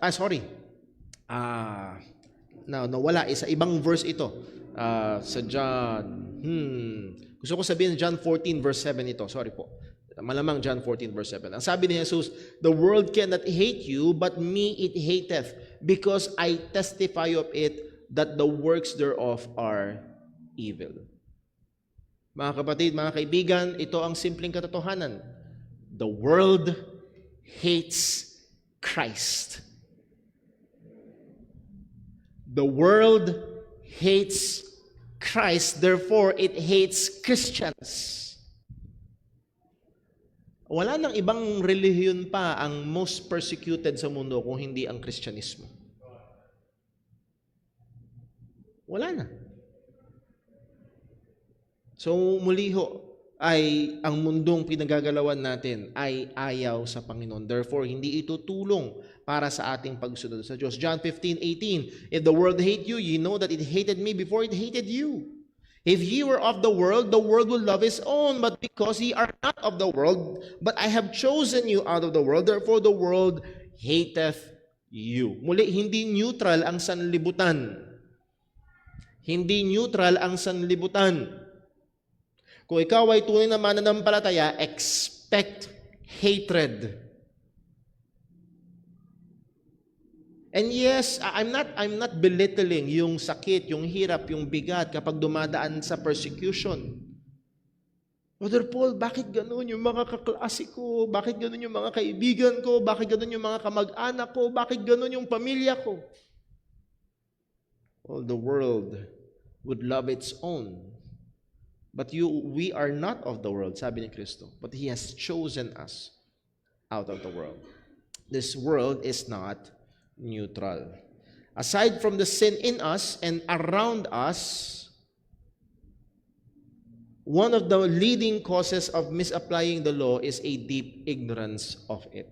wala. Isa ibang verse ito. Sa John, gusto ko sabihin John 14 verse 7 ito. Sorry po. Malamang John 14 verse 7. Ang sabi ni Jesus, the world cannot hate you, but me it hateth, because I testify of it, that the works thereof are evil. Mga kapatid, mga kaibigan, ito ang simpleng katotohanan. The world hates Christ. The world hates Christ, therefore it hates Christians. Wala nang ibang relihiyon pa ang most persecuted sa mundo kung hindi ang Kristyanismo. Wala na. So muli ho, ay ang mundong pinagagalawan natin ay ayaw sa Panginoon. Therefore, hindi ito tulong para sa ating pagsunod sa Diyos. John 15:18, if the world hate you, ye know that it hated me before it hated you. If ye were of the world will love his own. But because ye are not of the world, but I have chosen you out of the world, therefore the world hateth you. Muli, hindi neutral ang sanlibutan. Hindi neutral ang sanlibutan. Kung ikaw ay tunay na mananampalataya, expect hatred. And yes, I'm not belittling yung sakit, yung hirap, yung bigat kapag dumadaan sa persecution. Brother Paul, bakit ganun yung mga kaklase ko? Bakit ganun yung mga kaibigan ko? Bakit ganun yung mga kamag-anak ko? Bakit ganun yung pamilya ko? Well, the world would love its own. But we are not of the world, sabi ni Kristo. But He has chosen us out of the world. This world is not neutral. Aside from the sin in us and around us, one of the leading causes of misapplying the law is a deep ignorance of it.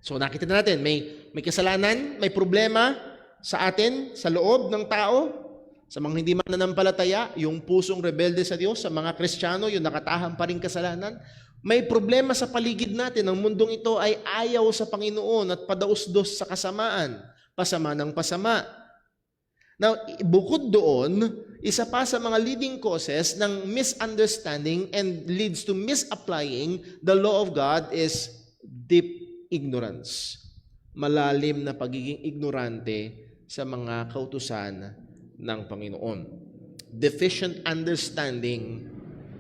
So nakita natin, may kasalanan, may problema sa atin, sa loob ng tao, sa mga hindi mananampalataya, yung pusong rebelde sa Diyos, sa mga Kristiyano, yung nakatahan pa rin kasalanan. May problema sa paligid natin. Ang mundong ito ay ayaw sa Panginoon at padaos-dos sa kasamaan. Pasama ng pasama. Now, bukod doon, isa pa sa mga leading causes ng misunderstanding and leads to misapplying the law of God is deep ignorance. Malalim na pagiging ignorante sa mga kautusan ng Panginoon. Deficient understanding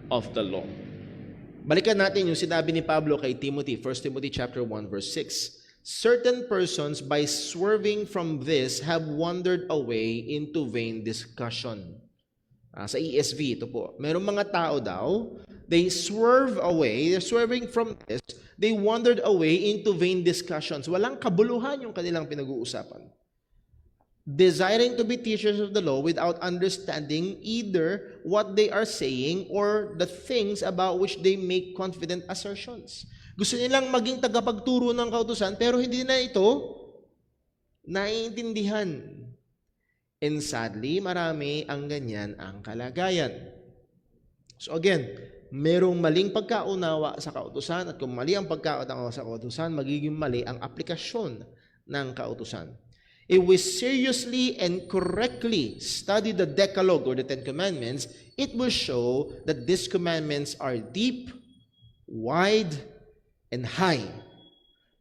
of the law. Balikan natin yung sinabi ni Pablo kay Timothy, 1 Timothy chapter 1 verse 6. Certain persons by swerving from this have wandered away into vain discussion. Sa ESV ito po. Merong mga tao daw, they swerve away, they're swerving from this, they wandered away into vain discussions. Walang kabuluhan yung kanilang pinag-uusapan. Desiring to be teachers of the law without understanding either what they are saying or the things about which they make confident assertions. Gusto nilang maging tagapagturo ng kautusan pero hindi na ito naiintindihan. And sadly, marami ang ganyan ang kalagayan. So again, merong maling pagkaunawa sa kautusan at kung mali ang pagkaunawa sa kautusan, magiging mali ang aplikasyon ng kautusan. If we seriously and correctly study the Decalogue or the Ten Commandments, it will show that these commandments are deep, wide, and high.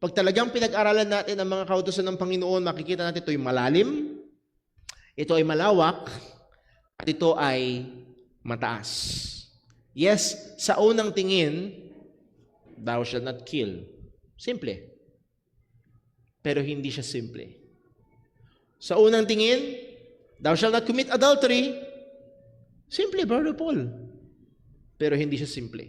Pag talagang pinag-aralan natin ang mga kautusan ng Panginoon, makikita natin ito ay malalim, ito ay malawak, at ito ay mataas. Yes, sa unang tingin, thou shalt not kill. Simple. Pero hindi siya simple. Sa unang tingin, thou shalt not commit adultery. Simple, Brother Paul. Pero hindi siya simple.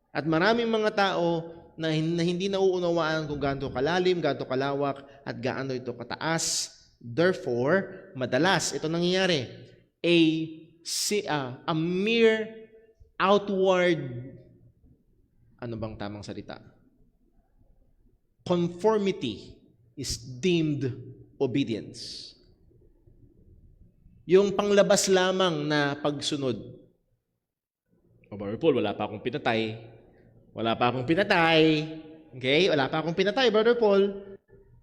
At maraming mga tao na hindi nauunawaan kung gaano kalalim, gaano kalawak, at gaano ito kataas. Therefore, madalas ito nangyayari. A mere outward, ano bang tamang salita? Conformity is deemed obedience. Yung panglabas lamang na pagsunod. Brother Paul, wala pa akong pinatay. Wala pa akong pinatay. Okay? Wala pa akong pinatay, Brother Paul.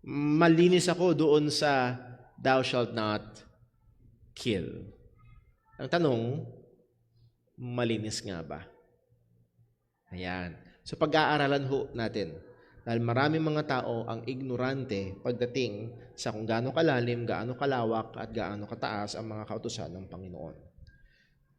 Malinis ako doon sa thou shalt not kill. Ang tanong, malinis nga ba? Ayan. So pag-aaralan ho natin. Dahil maraming mga tao ang ignorante pagdating sa kung gaano kalalim, gaano kalawak, at gaano kataas ang mga kautusan ng Panginoon.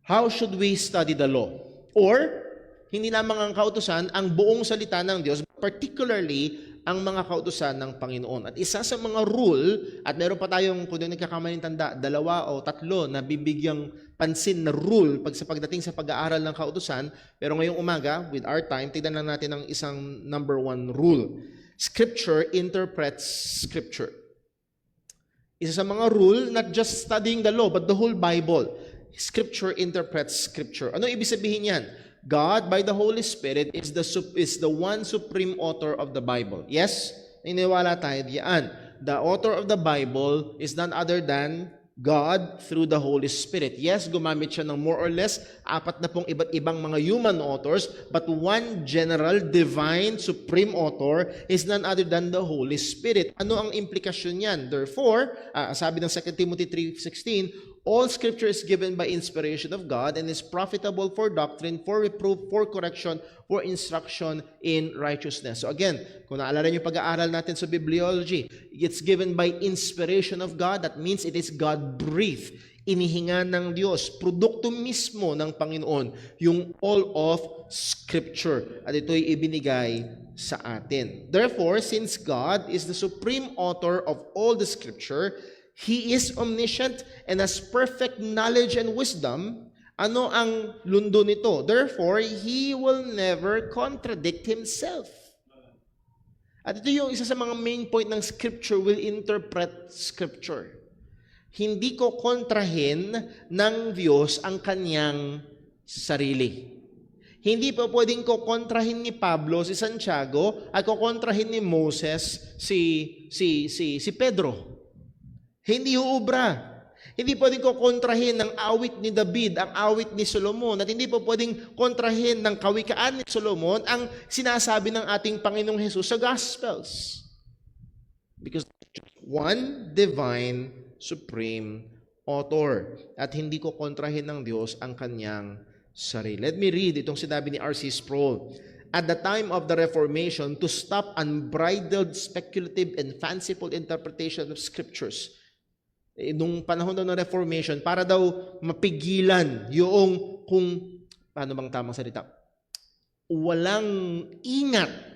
How should we study the law? Or, hindi lamang ang kautusan, ang buong salita ng Diyos, particularly ang mga kautusan ng Panginoon. At isa sa mga rule, at meron pa tayong, kung hindi nagkakamaling tanda, 2 o 3 na bibigyang pansin na rule pagdating sa pag-aaral ng kautusan. Pero ngayong umaga, with our time, tignan lang natin ang isang number 1 rule. Scripture interprets Scripture. Isa sa mga rule, not just studying the law, but the whole Bible. Scripture interprets Scripture. Ano ibig sabihin yan? God, by the Holy Spirit, is the one supreme author of the Bible. Yes? Niniwala tayo diyan. The author of the Bible is none other than God through the Holy Spirit. Yes, gumamit siya ng more or less 40 iba't ibang mga human authors, but one general, divine, supreme author is none other than the Holy Spirit. Ano ang implikasyon niyan? Therefore, sabi ng 2 Timothy 3:16, all Scripture is given by inspiration of God and is profitable for doctrine, for reproof, for correction, for instruction in righteousness. So again, kung naalala niyo pag-aaral natin sa bibliology, it's given by inspiration of God. That means it is God-breathed. Inihinga ng Diyos. Produkto mismo ng Panginoon. Yung all of Scripture. At ito'y ibinigay sa atin. Therefore, since God is the supreme author of all the Scripture, He is omniscient and has perfect knowledge and wisdom. Ano ang lundo nito? Therefore, He will never contradict Himself. At ito yung isa sa mga main point ng Scripture, will interpret Scripture. Hindi ko kontrahin ng Diyos ang kanyang sarili. Hindi pa pwedeng ko kontrahin ni Pablo si Santiago at ko kontrahin ni Moses si Pedro. Hindi uubra. Hindi pwedeng ko kontrahin ng awit ni David, ang awit ni Solomon, at hindi po pwedeng kontrahin ng kawikaan ni Solomon ang sinasabi ng ating Panginoong Hesus sa Gospels. Because one divine, supreme author. At hindi ko kontrahin ng Diyos ang kanyang sarili. Let me read itong sinabi ni R.C. Sproul. At the time of the Reformation, to stop unbridled, speculative, and fanciful interpretation of Scriptures, nung panahon daw ng Reformation, para daw mapigilan yung kung, paano bang tamang salita? Walang ingat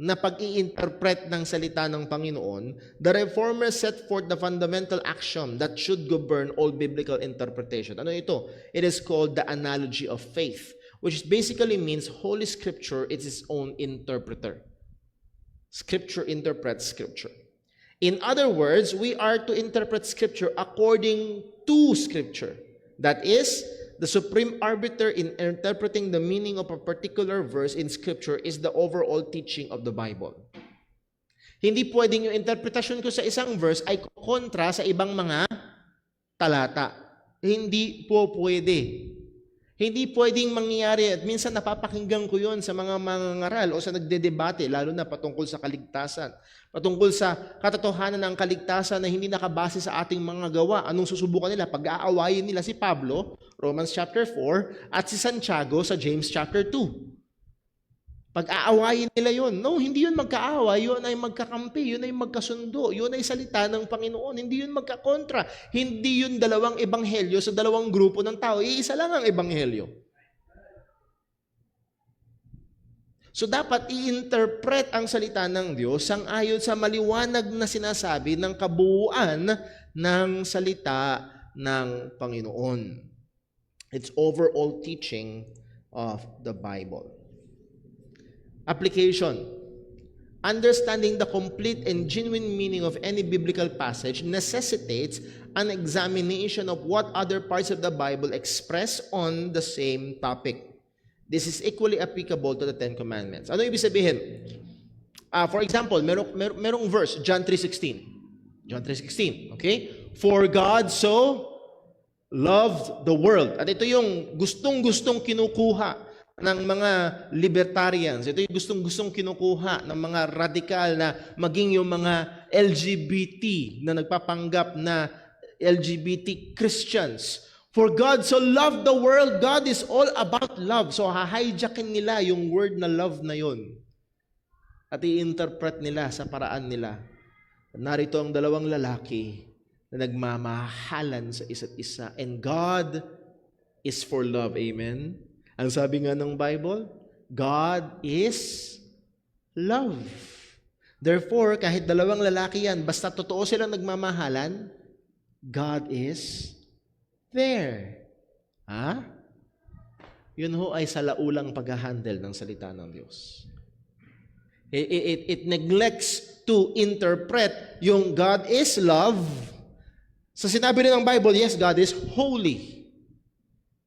na pag-i-interpret ng salita ng Panginoon, the Reformers set forth the fundamental axiom that should govern all biblical interpretation. Ano ito? It is called the analogy of faith, which basically means Holy Scripture is its own interpreter. Scripture interprets Scripture. In other words, we are to interpret Scripture according to Scripture. That is, the supreme arbiter in interpreting the meaning of a particular verse in Scripture is the overall teaching of the Bible. Hindi pwedeng yung interpretasyon ko sa isang verse ay kontra sa ibang mga talata. Hindi po pwede. Hindi pwedeng mangyari, at minsan napapakinggan ko yon sa mga mangangaral o sa nagdedebate, lalo na patungkol sa kaligtasan, patungkol sa katotohanan ng kaligtasan na hindi nakabase sa ating mga gawa. Anong susubukan nila? Pag-aawayin nila si Pablo, Romans chapter 4, at si Santiago sa James chapter 2. Pag-aawayin nila yon. No, hindi yun magkaaway, yun ay magkakampi, yun ay magkasundo, yun ay salita ng Panginoon, hindi yun magkakontra. Hindi yun dalawang ebanghelyo sa dalawang grupo ng tao, iisa lang ang ebanghelyo. So dapat i-interpret ang salita ng Diyos sang-ayon sa maliwanag na sinasabi ng kabuuan ng salita ng Panginoon. It's overall teaching of the Bible. Application. Understanding the complete and genuine meaning of any biblical passage necessitates an examination of what other parts of the Bible express on the same topic. This is equally applicable to the Ten Commandments. Ano ibig sabihin? For example, merong verse, John 3:16. John 3:16, okay? For God so loved the world. At ito yung gustong-gustong kinukuha ng mga libertarians. Ito yung gustong-gustong kinukuha ng mga radikal na maging yung mga LGBT na nagpapanggap na LGBT Christians. For God so loved the world, God is all about love. So hahijackin nila yung word na love na yun. At i-interpret nila sa paraan nila. Narito ang dalawang lalaki na nagmamahalan sa isa't isa. And God is for love. Amen? Ang sabi nga ng Bible, God is love. Therefore, kahit dalawang lalaki yan, basta totoo silang nagmamahalan, God is there. Ha? Yun ho ay salaulang pag-handle ng salita ng Diyos. It neglects to interpret yung God is love. Sa sinabi rin ng Bible, yes, God is holy.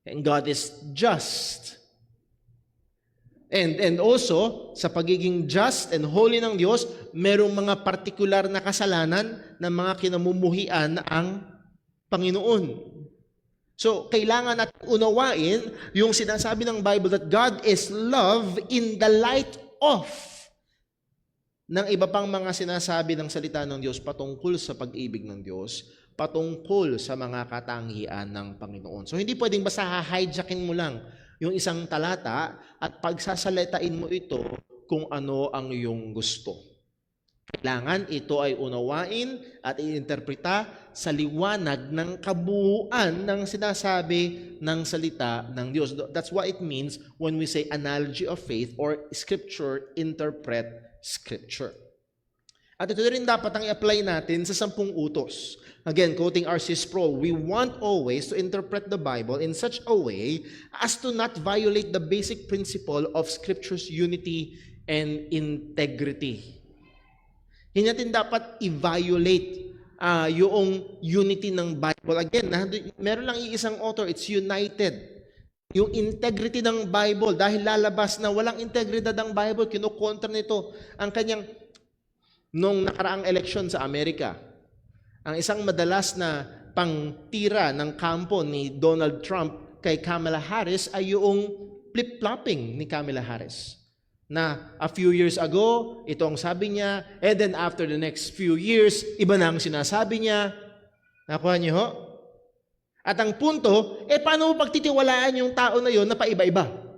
And God is just. And also, sa pagiging just and holy ng Diyos, merong mga partikular na kasalanan ng mga kinamumuhian ang Panginoon. So, kailangan natin unawain yung sinasabi ng Bible that God is love in the light of ng iba pang mga sinasabi ng salita ng Diyos patungkol sa pag-ibig ng Diyos, patungkol sa mga katangian ng Panginoon. So, hindi pwedeng basta hijackin mo lang yung isang talata at pagsasalitain mo ito kung ano ang iyong gusto. Kailangan ito ay unawain at iinterpreta sa liwanag ng kabuuan ng sinasabi ng salita ng Diyos. That's what it means when we say analogy of faith or Scripture interpret Scripture. At ito rin dapat ang i-apply natin sa 10 utos. Again, quoting R.C. Sproul, we want always to interpret the Bible in such a way as to not violate the basic principle of Scripture's unity and integrity. Hindi natin dapat i-violate yung unity ng Bible. Again, meron lang iisang author, it's united. Yung integrity ng Bible, dahil lalabas na walang integridad ang Bible, kinukontra nito ang kanyang, nung nakaraang eleksyon sa Amerika, ang isang madalas na pangtira ng kampo ni Donald Trump kay Kamala Harris ay yung flip-flopping ni Kamala Harris. Na a few years ago, ito ang sabi niya, and then after the next few years, iba na ang sinasabi niya. Nakuha niyo ho? At ang punto, paano mo pagtitiwalaan yung tao na yon na paiba-iba?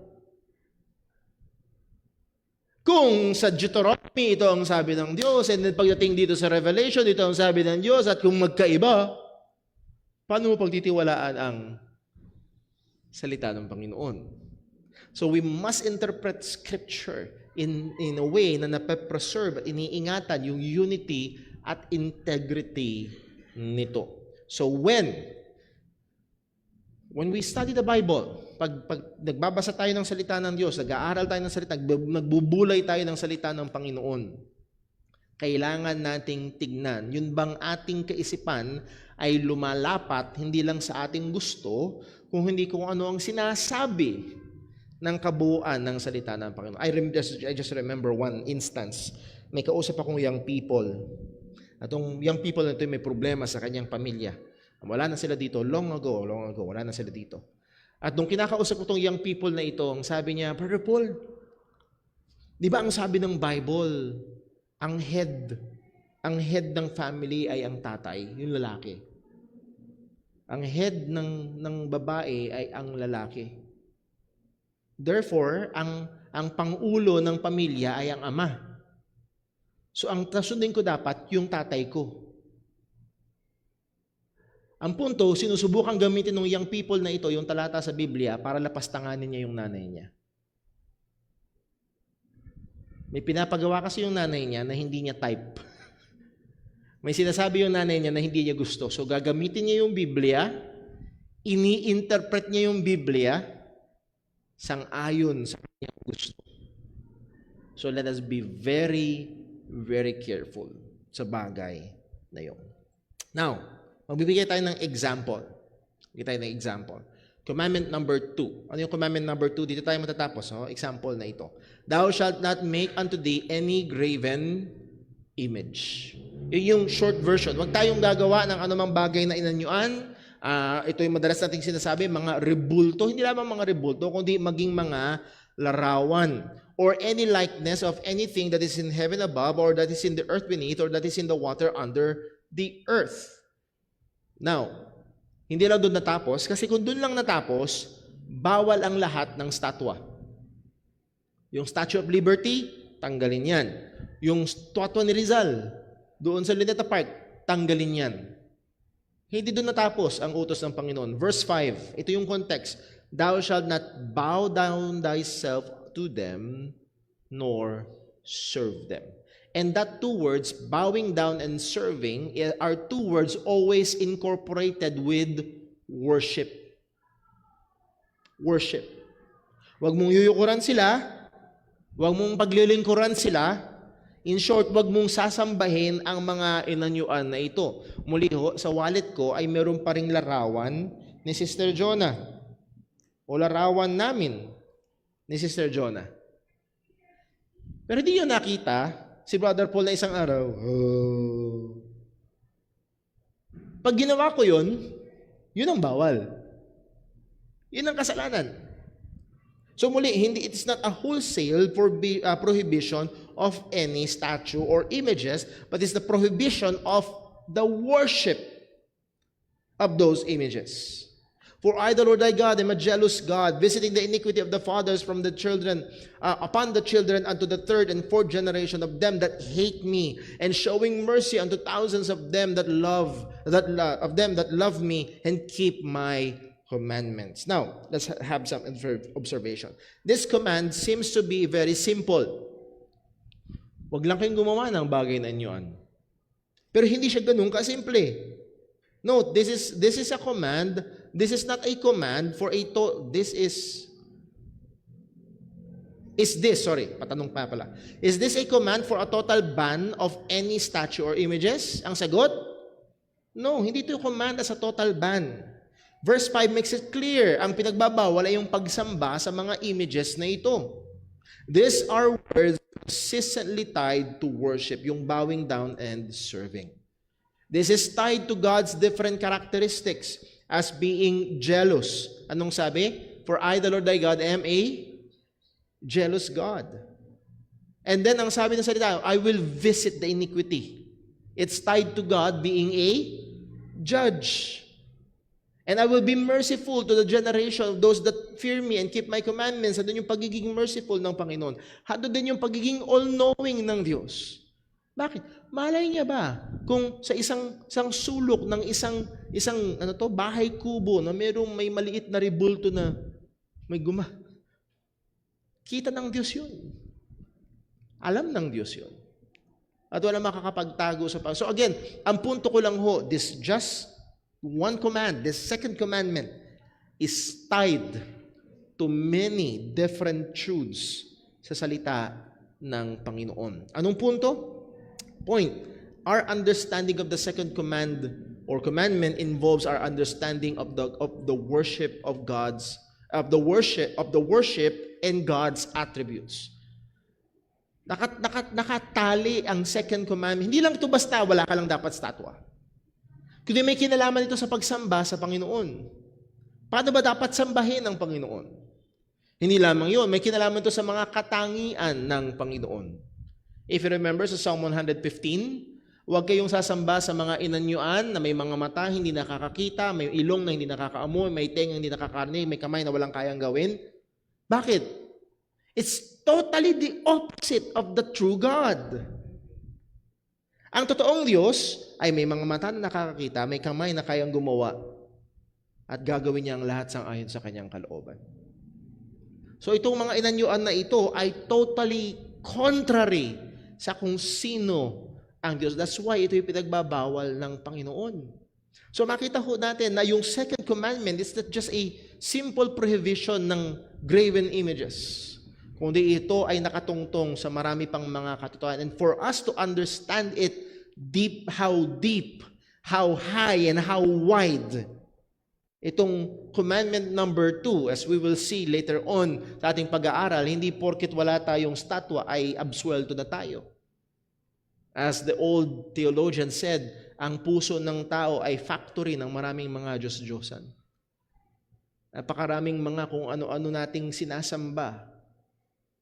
Kung sa Deuteronomy, ito ang sabi ng Diyos, and then pagdating dito sa Revelation, ito ang sabi ng Diyos, at kung magkaiba, paano mo pagtitiwalaan ang salita ng Panginoon? So we must interpret Scripture in a way na nape-preserve at iniingatan yung unity at integrity nito. So when we study the Bible, pag nagbabasa tayo ng salita ng Diyos, nag-aaral tayo ng salita, nagbubulay tayo ng salita ng Panginoon, kailangan nating tignan, yun bang ating kaisipan ay lumalapat hindi lang sa ating gusto, kung hindi kung ano ang sinasabi ng kabuuan ng salita ng Panginoon. I just remember one instance. May kausap akong young people. Atong young people na ito may problema sa kanyang pamilya. Wala na sila dito. Long ago, wala na sila dito. At nung kinakausap ko itong young people na ito, ang sabi niya, Brother Paul, di ba ang sabi ng Bible, ang head ng family ay ang tatay, yung lalaki. Ang head ng babae ay ang lalaki. Therefore, ang pangulo ng pamilya ay ang ama. So ang sundin ko dapat yung tatay ko. Ang punto, sinusubukan gamitin ng young people na ito yung talata sa Biblia para lapastanganin niya yung nanay niya. May pinapagawa kasi yung nanay niya na hindi niya type. May sinasabi yung nanay niya na hindi niya gusto. So gagamitin niya yung Biblia, ini-interpret niya yung Biblia sang-ayon sa kanyang gusto. So let us be very, very careful sa bagay na yun. Now, magbibigay tayo ng example. Commandment number 2. Ano yung commandment number 2? Dito tayo matatapos. Example na ito. Thou shalt not make unto thee any graven image. Yun yung short version. Huwag tayong gagawa ng anumang bagay na inanyuan. Ito yung madalas nating sinasabi, mga rebulto. Hindi lamang mga rebulto, kundi maging mga larawan. Or any likeness of anything that is in heaven above, or that is in the earth beneath, or that is in the water under the earth. Now, hindi lang doon natapos, kasi kung doon lang natapos, bawal ang lahat ng statwa. Yung Statue of Liberty, tanggalin yan. Yung statwa ni Rizal, doon sa Luneta Park, tanggalin yan. Hindi doon natapos ang utos ng Panginoon. Verse 5, ito yung context. Thou shalt not bow down thyself to them, nor serve them. And that two words, bowing down and serving, are two words always incorporated with worship. Worship. Huwag mong yuyukuran sila, huwag mong paglilingkuran sila. In short, huwag mong sasambahin ang mga inanyuan na ito. Muli ho, sa wallet ko ay meron pa ring larawan ni Sister Jonah. O larawan namin ni Sister Jonah. Pero hindi nyo nakita, si Brother Paul na isang araw, oh. Pag ginawa ko yun ang bawal. Yun ang kasalanan. So muli, it's not a wholesale prohibition of any statue or images, but it's the prohibition of the worship of those images. For I, the Lord thy God, am a jealous God, visiting the iniquity of the fathers from the children upon the children unto the third and fourth generation of them that hate me, and showing mercy unto thousands of them that love me and keep my commandments. Now, let's have some observation. This command seems to be very simple. Huwag lang kayong gumawa ng bagay na inyoan. Pero hindi siya ganun kasimple. Note, this is a command. This is not a command for a Is this a command for a total ban of any statue or images? Ang sagot? No, hindi ito yung command as a total ban. Verse 5 makes it clear, ang pinagbabawal ay yung pagsamba sa mga images na ito. These are words consistently tied to worship, yung bowing down and serving. This is tied to God's different characteristics as being jealous. Anong sabi? For I, the Lord thy God, am a jealous God. And then, ang sabi ng salita, I will visit the iniquity. It's tied to God being a judge. And I will be merciful to the generation of those that fear me and keep my commandments. Andun yung pagiging merciful ng Panginoon. Hado din yung pagiging all-knowing ng Diyos. Bakit? Malay niya ba kung sa isang sulok ng isang bahay kubo na may maliit na rebulto na may kita ng Diyos yun. Alam ng Diyos yun. At wala makakapagtago sa So again, ang punto ko lang this just one command, this second commandment is tied to many different truths sa salita ng Panginoon. Anong punto? Point. Our understanding of the second command or commandment involves our understanding of the worship of the worship and God's attributes. Nakatali ang second commandment. Hindi lang ito basta wala ka lang dapat statwa. Kundi may kinalaman ito sa pagsamba sa Panginoon. Paano ba dapat sambahin ang Panginoon? Hindi lamang yun, may kinalaman ito sa mga katangian ng Panginoon. If you remember sa Psalm 115, huwag kayong sasamba sa mga inanyuan na may mga mata hindi nakakakita, may ilong na hindi nakakaamoy, may tenga hindi nakakarinig, may kamay na walang kayang gawin. Bakit? It's totally the opposite of the true God. Ang totoong Diyos ay may mga mata na nakakakita, may kamay na kayang gumawa, at gagawin niya ang lahat sang-ayon sa kanyang kalooban. So itong mga inanyuan na ito ay totally contrary sa kung sino ang Diyos. That's why ito yung pinagbabawal ng Panginoon. So makita ho natin na yung second commandment is not just a simple prohibition ng graven images, kundi ito ay nakatungtong sa marami pang mga katotohanan. And for us to understand it deep, how high, and how wide, itong commandment number 2, as we will see later on sa ating pag-aaral, hindi porket wala tayong statwa ay absuelto na tayo. As the old theologian said, ang puso ng tao ay factory ng maraming mga Diyos-Diyosan. Napakaraming mga kung ano-ano nating sinasamba,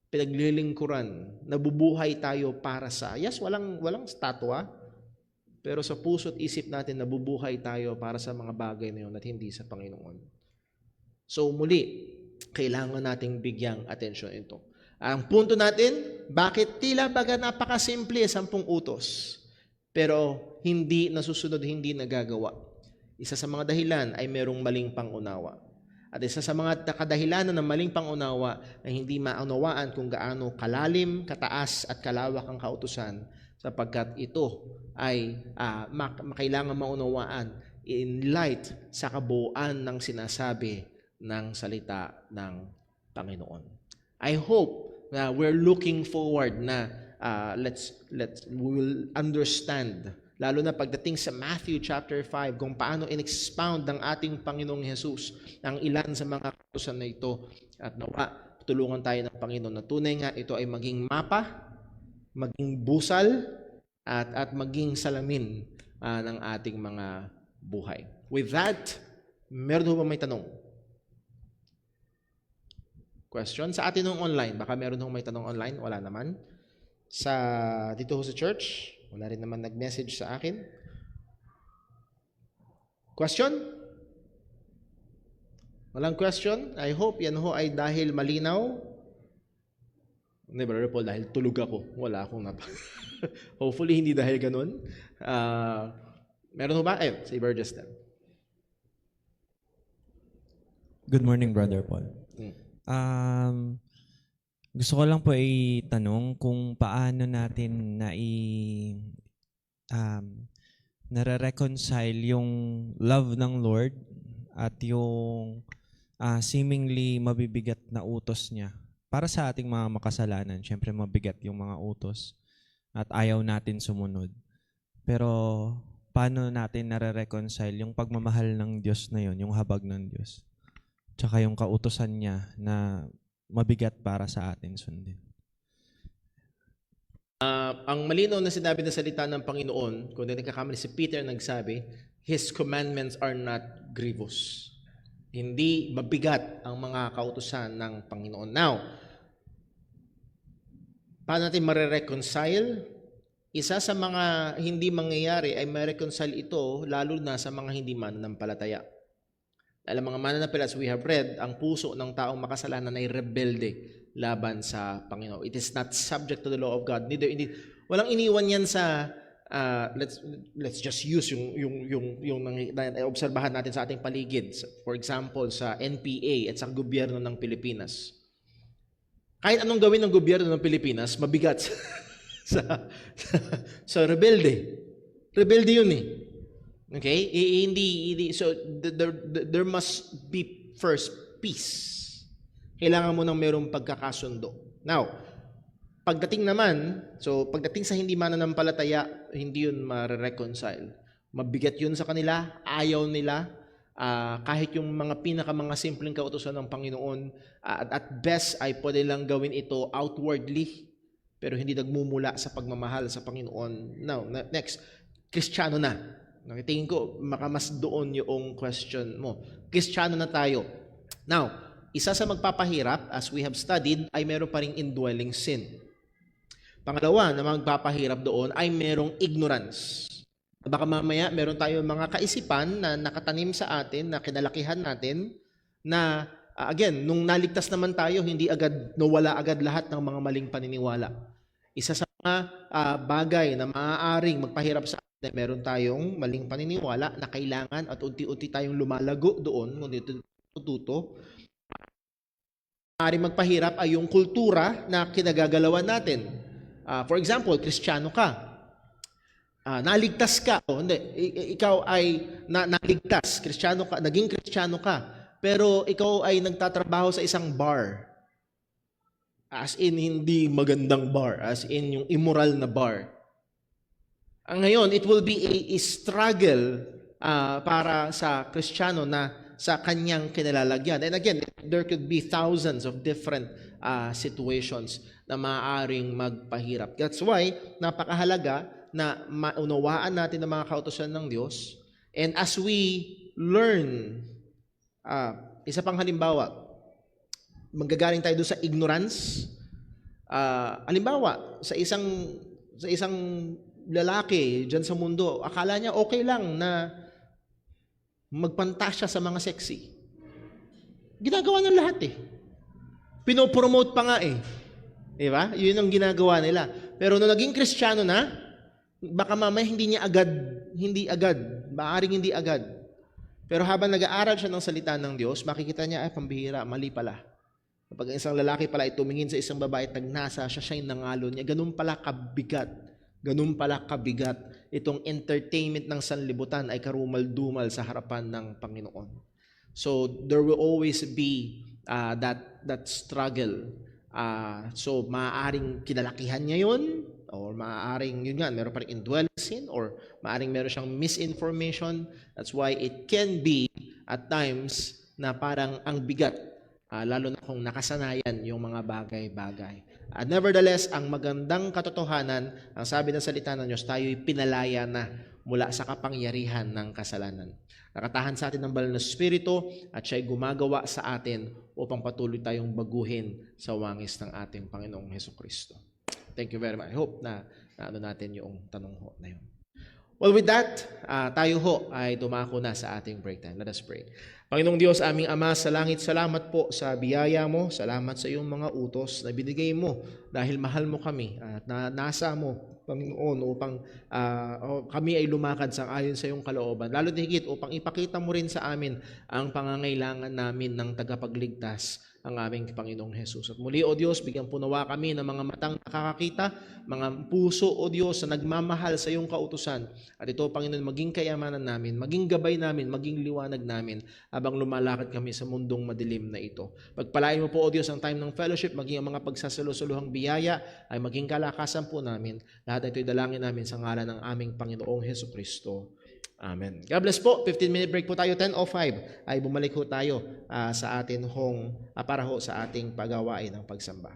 pinaglilingkuran, nabubuhay tayo para sa, walang statwa, pero sa puso at isip natin, nabubuhay tayo para sa mga bagay na yun at hindi sa Panginoon. So muli, kailangan nating bigyang atensyon ito. Ang punto natin, bakit tila baga napakasimple 10 utos, pero hindi nasusunod, hindi nagagawa. Isa sa mga dahilan ay merong maling pangunawa. At isa sa mga kadahilanan ng maling pangunawa ay hindi maunawaan kung gaano kalalim, kataas at kalawak ang kautusan, sapagkat ito ay kailangan maunawaan in light sa kabuuan ng sinasabi ng salita ng Panginoon. I hope na we're looking forward na we will understand, lalo na pagdating sa Matthew chapter 5, kung paano in-expound ng ating Panginoong Jesus ang ilan sa mga kautusan na ito, at nawa tulungan tayo ng Panginoon na tunay nga ito ay maging mapa maging busal, at maging salamin ng ating mga buhay. With that, meron ba may tanong? Question? Sa atin nung online, baka meron may tanong online? Wala naman. Dito sa church, wala rin naman nag-message sa akin. Question? Walang question? I hope yan ho ay dahil malinaw. Hindi, Brother Paul, dahil tulog ako. Wala akong Hopefully, hindi dahil ganun. Meron ho ba? Si Burgess na. Good morning, Brother Paul. Gusto ko lang po itanong kung paano natin nare-reconcile yung love ng Lord at yung seemingly mabibigat na utos niya. Para sa ating mga makasalanan, syempre mabigat yung mga utos at ayaw natin sumunod. Pero paano natin nare-reconcile yung pagmamahal ng Diyos na yun, yung habag ng Diyos? Tsaka yung kautusan niya na mabigat para sa atin sundin. Ang malinaw na sinabi na salita ng Panginoon, kung hindi nagkakamali si Peter nagsabi, His commandments are not grievous. Hindi mabigat ang mga kautusan ng Panginoon. Now, paano natin marireconcile? Isa sa mga hindi mangyayari ay ma-reconcile ito lalo na sa mga hindi mananampalataya. Alam mga mananampalataya, as we have read, ang puso ng taong makasalanan ay rebelde laban sa Panginoon. It is not subject to the law of God. Walang iniwan yan sa let's just use yung obserbahan natin sa ating paligid. For example, sa NPA at sa gobyerno ng Pilipinas. Kahit anong gawin ng gobyerno ng Pilipinas, mabigat sa rebelde. Rebelde yun eh. Okay? So there must be first peace. Kailangan mo nang mayroong pagkakasundo. Now, pagdating sa hindi mananampalataya, hindi yun ma-reconcile. Mabigat yun sa kanila, ayaw nila, kahit yung mga simpleng kautusan ng Panginoon, at best ay pwede lang gawin ito outwardly, pero hindi nagmumula sa pagmamahal sa Panginoon. Now, next, Kristiyano na. Tingin ko, makamas doon yung question mo. Kristiyano na tayo. Now, isa sa magpapahirap, as we have studied, ay meron pa ring indwelling sin. Pangalawa na magpapahirap doon ay merong ignorance. Baka mamaya meron tayong mga kaisipan na nakatanim sa atin, na kinalakihan natin, na again, nung naligtas naman tayo, hindi agad nawala agad lahat ng mga maling paniniwala. Isa sa mga bagay na maaaring magpahirap sa atin, meron tayong maling paniniwala na kailangan at unti-unti tayong lumalago doon, kung dito tututo. Maaaring magpahirap ay yung kultura na kinagagalawan natin. For example, Kristiyano ka. Naligtas ka. Ikaw ay naligtas. Kristiyano ka, naging Kristiyano ka. Pero ikaw ay nagtatrabaho sa isang bar. As in, hindi magandang bar. As in, yung immoral na bar. Ngayon, it will be a struggle para sa Kristiyano na sa kanyang kinalalagyan. And again, there could be thousands of different situations na maaaring magpahirap. That's why, napakahalaga na maunawaan natin ang mga kautusan ng Diyos. And as we learn, isa pang halimbawa, manggagaling tayo doon sa ignorance. Halimbawa, sa isang lalaki dyan sa mundo, akala niya okay lang na magpantasya sa mga sexy. Ginagawa ng lahat eh. Pinopromote pa nga eh. Diba? Yun ang ginagawa nila. Pero nung naging Kristiyano na, baka mamaya hindi agad. Maaring hindi agad. Pero habang nag-aaral siya ng salita ng Diyos, makikita niya, pambihira, mali pala. Kapag isang lalaki pala ay tumingin sa isang babae at nagnasa, siya'y nangalo niya. Ganun pala kabigat. Itong entertainment ng sanlibutan ay karumal-dumal sa harapan ng Panginoon. So there will always be that struggle. So maaaring kinalakihan niya yun, or maaaring yun nga, meron pa rin indwelling sin, or maaaring meron siyang misinformation. That's why it can be at times na parang ang bigat lalo na kung nakasanayan yung mga bagay-bagay. Nevertheless, ang magandang katotohanan, ang sabi ng salita ng Diyos, tayo'y pinalaya na mula sa kapangyarihan ng kasalanan. Nakatahan sa atin ng banal na Espiritu at siya'y gumagawa sa atin upang patuloy tayong baguhin sa wangis ng ating Panginoong Hesukristo. Thank you very much. I hope na natin yung tanong ho na yun. Well, with that, tayo ho ay dumako na sa ating break time. Let us pray. Panginoong Diyos, aming Ama sa langit, salamat po sa biyaya mo, salamat sa iyong mga utos na binigay mo dahil mahal mo kami at nasa mo, Panginoon, upang kami ay lumakad sa ayon sa iyong kalooban. Lalo na higit upang ipakita mo rin sa amin ang pangangailangan namin ng tagapagligtas, ang aming Panginoong Hesus. At muli, O Diyos, bigyan po nawa kami ng mga matang nakakakita, mga puso, O Diyos, na nagmamahal sa iyong kautusan. At ito, Panginoon, maging kayamanan namin, maging gabay namin, maging liwanag namin habang lumalakad kami sa mundong madilim na ito. Pagpalain mo po, O Diyos, ang time ng fellowship, maging ang mga pagsasalo-saluhang biyaya ay maging kalakasan po namin. Lahat ito'y dalangin namin sa ngalan ng aming Panginoong Hesukristo. Amen. God bless po. 15-minute break po tayo. 10:05 ay bumalik ho tayo sa atin para ho sa ating pagawain ng pagsamba.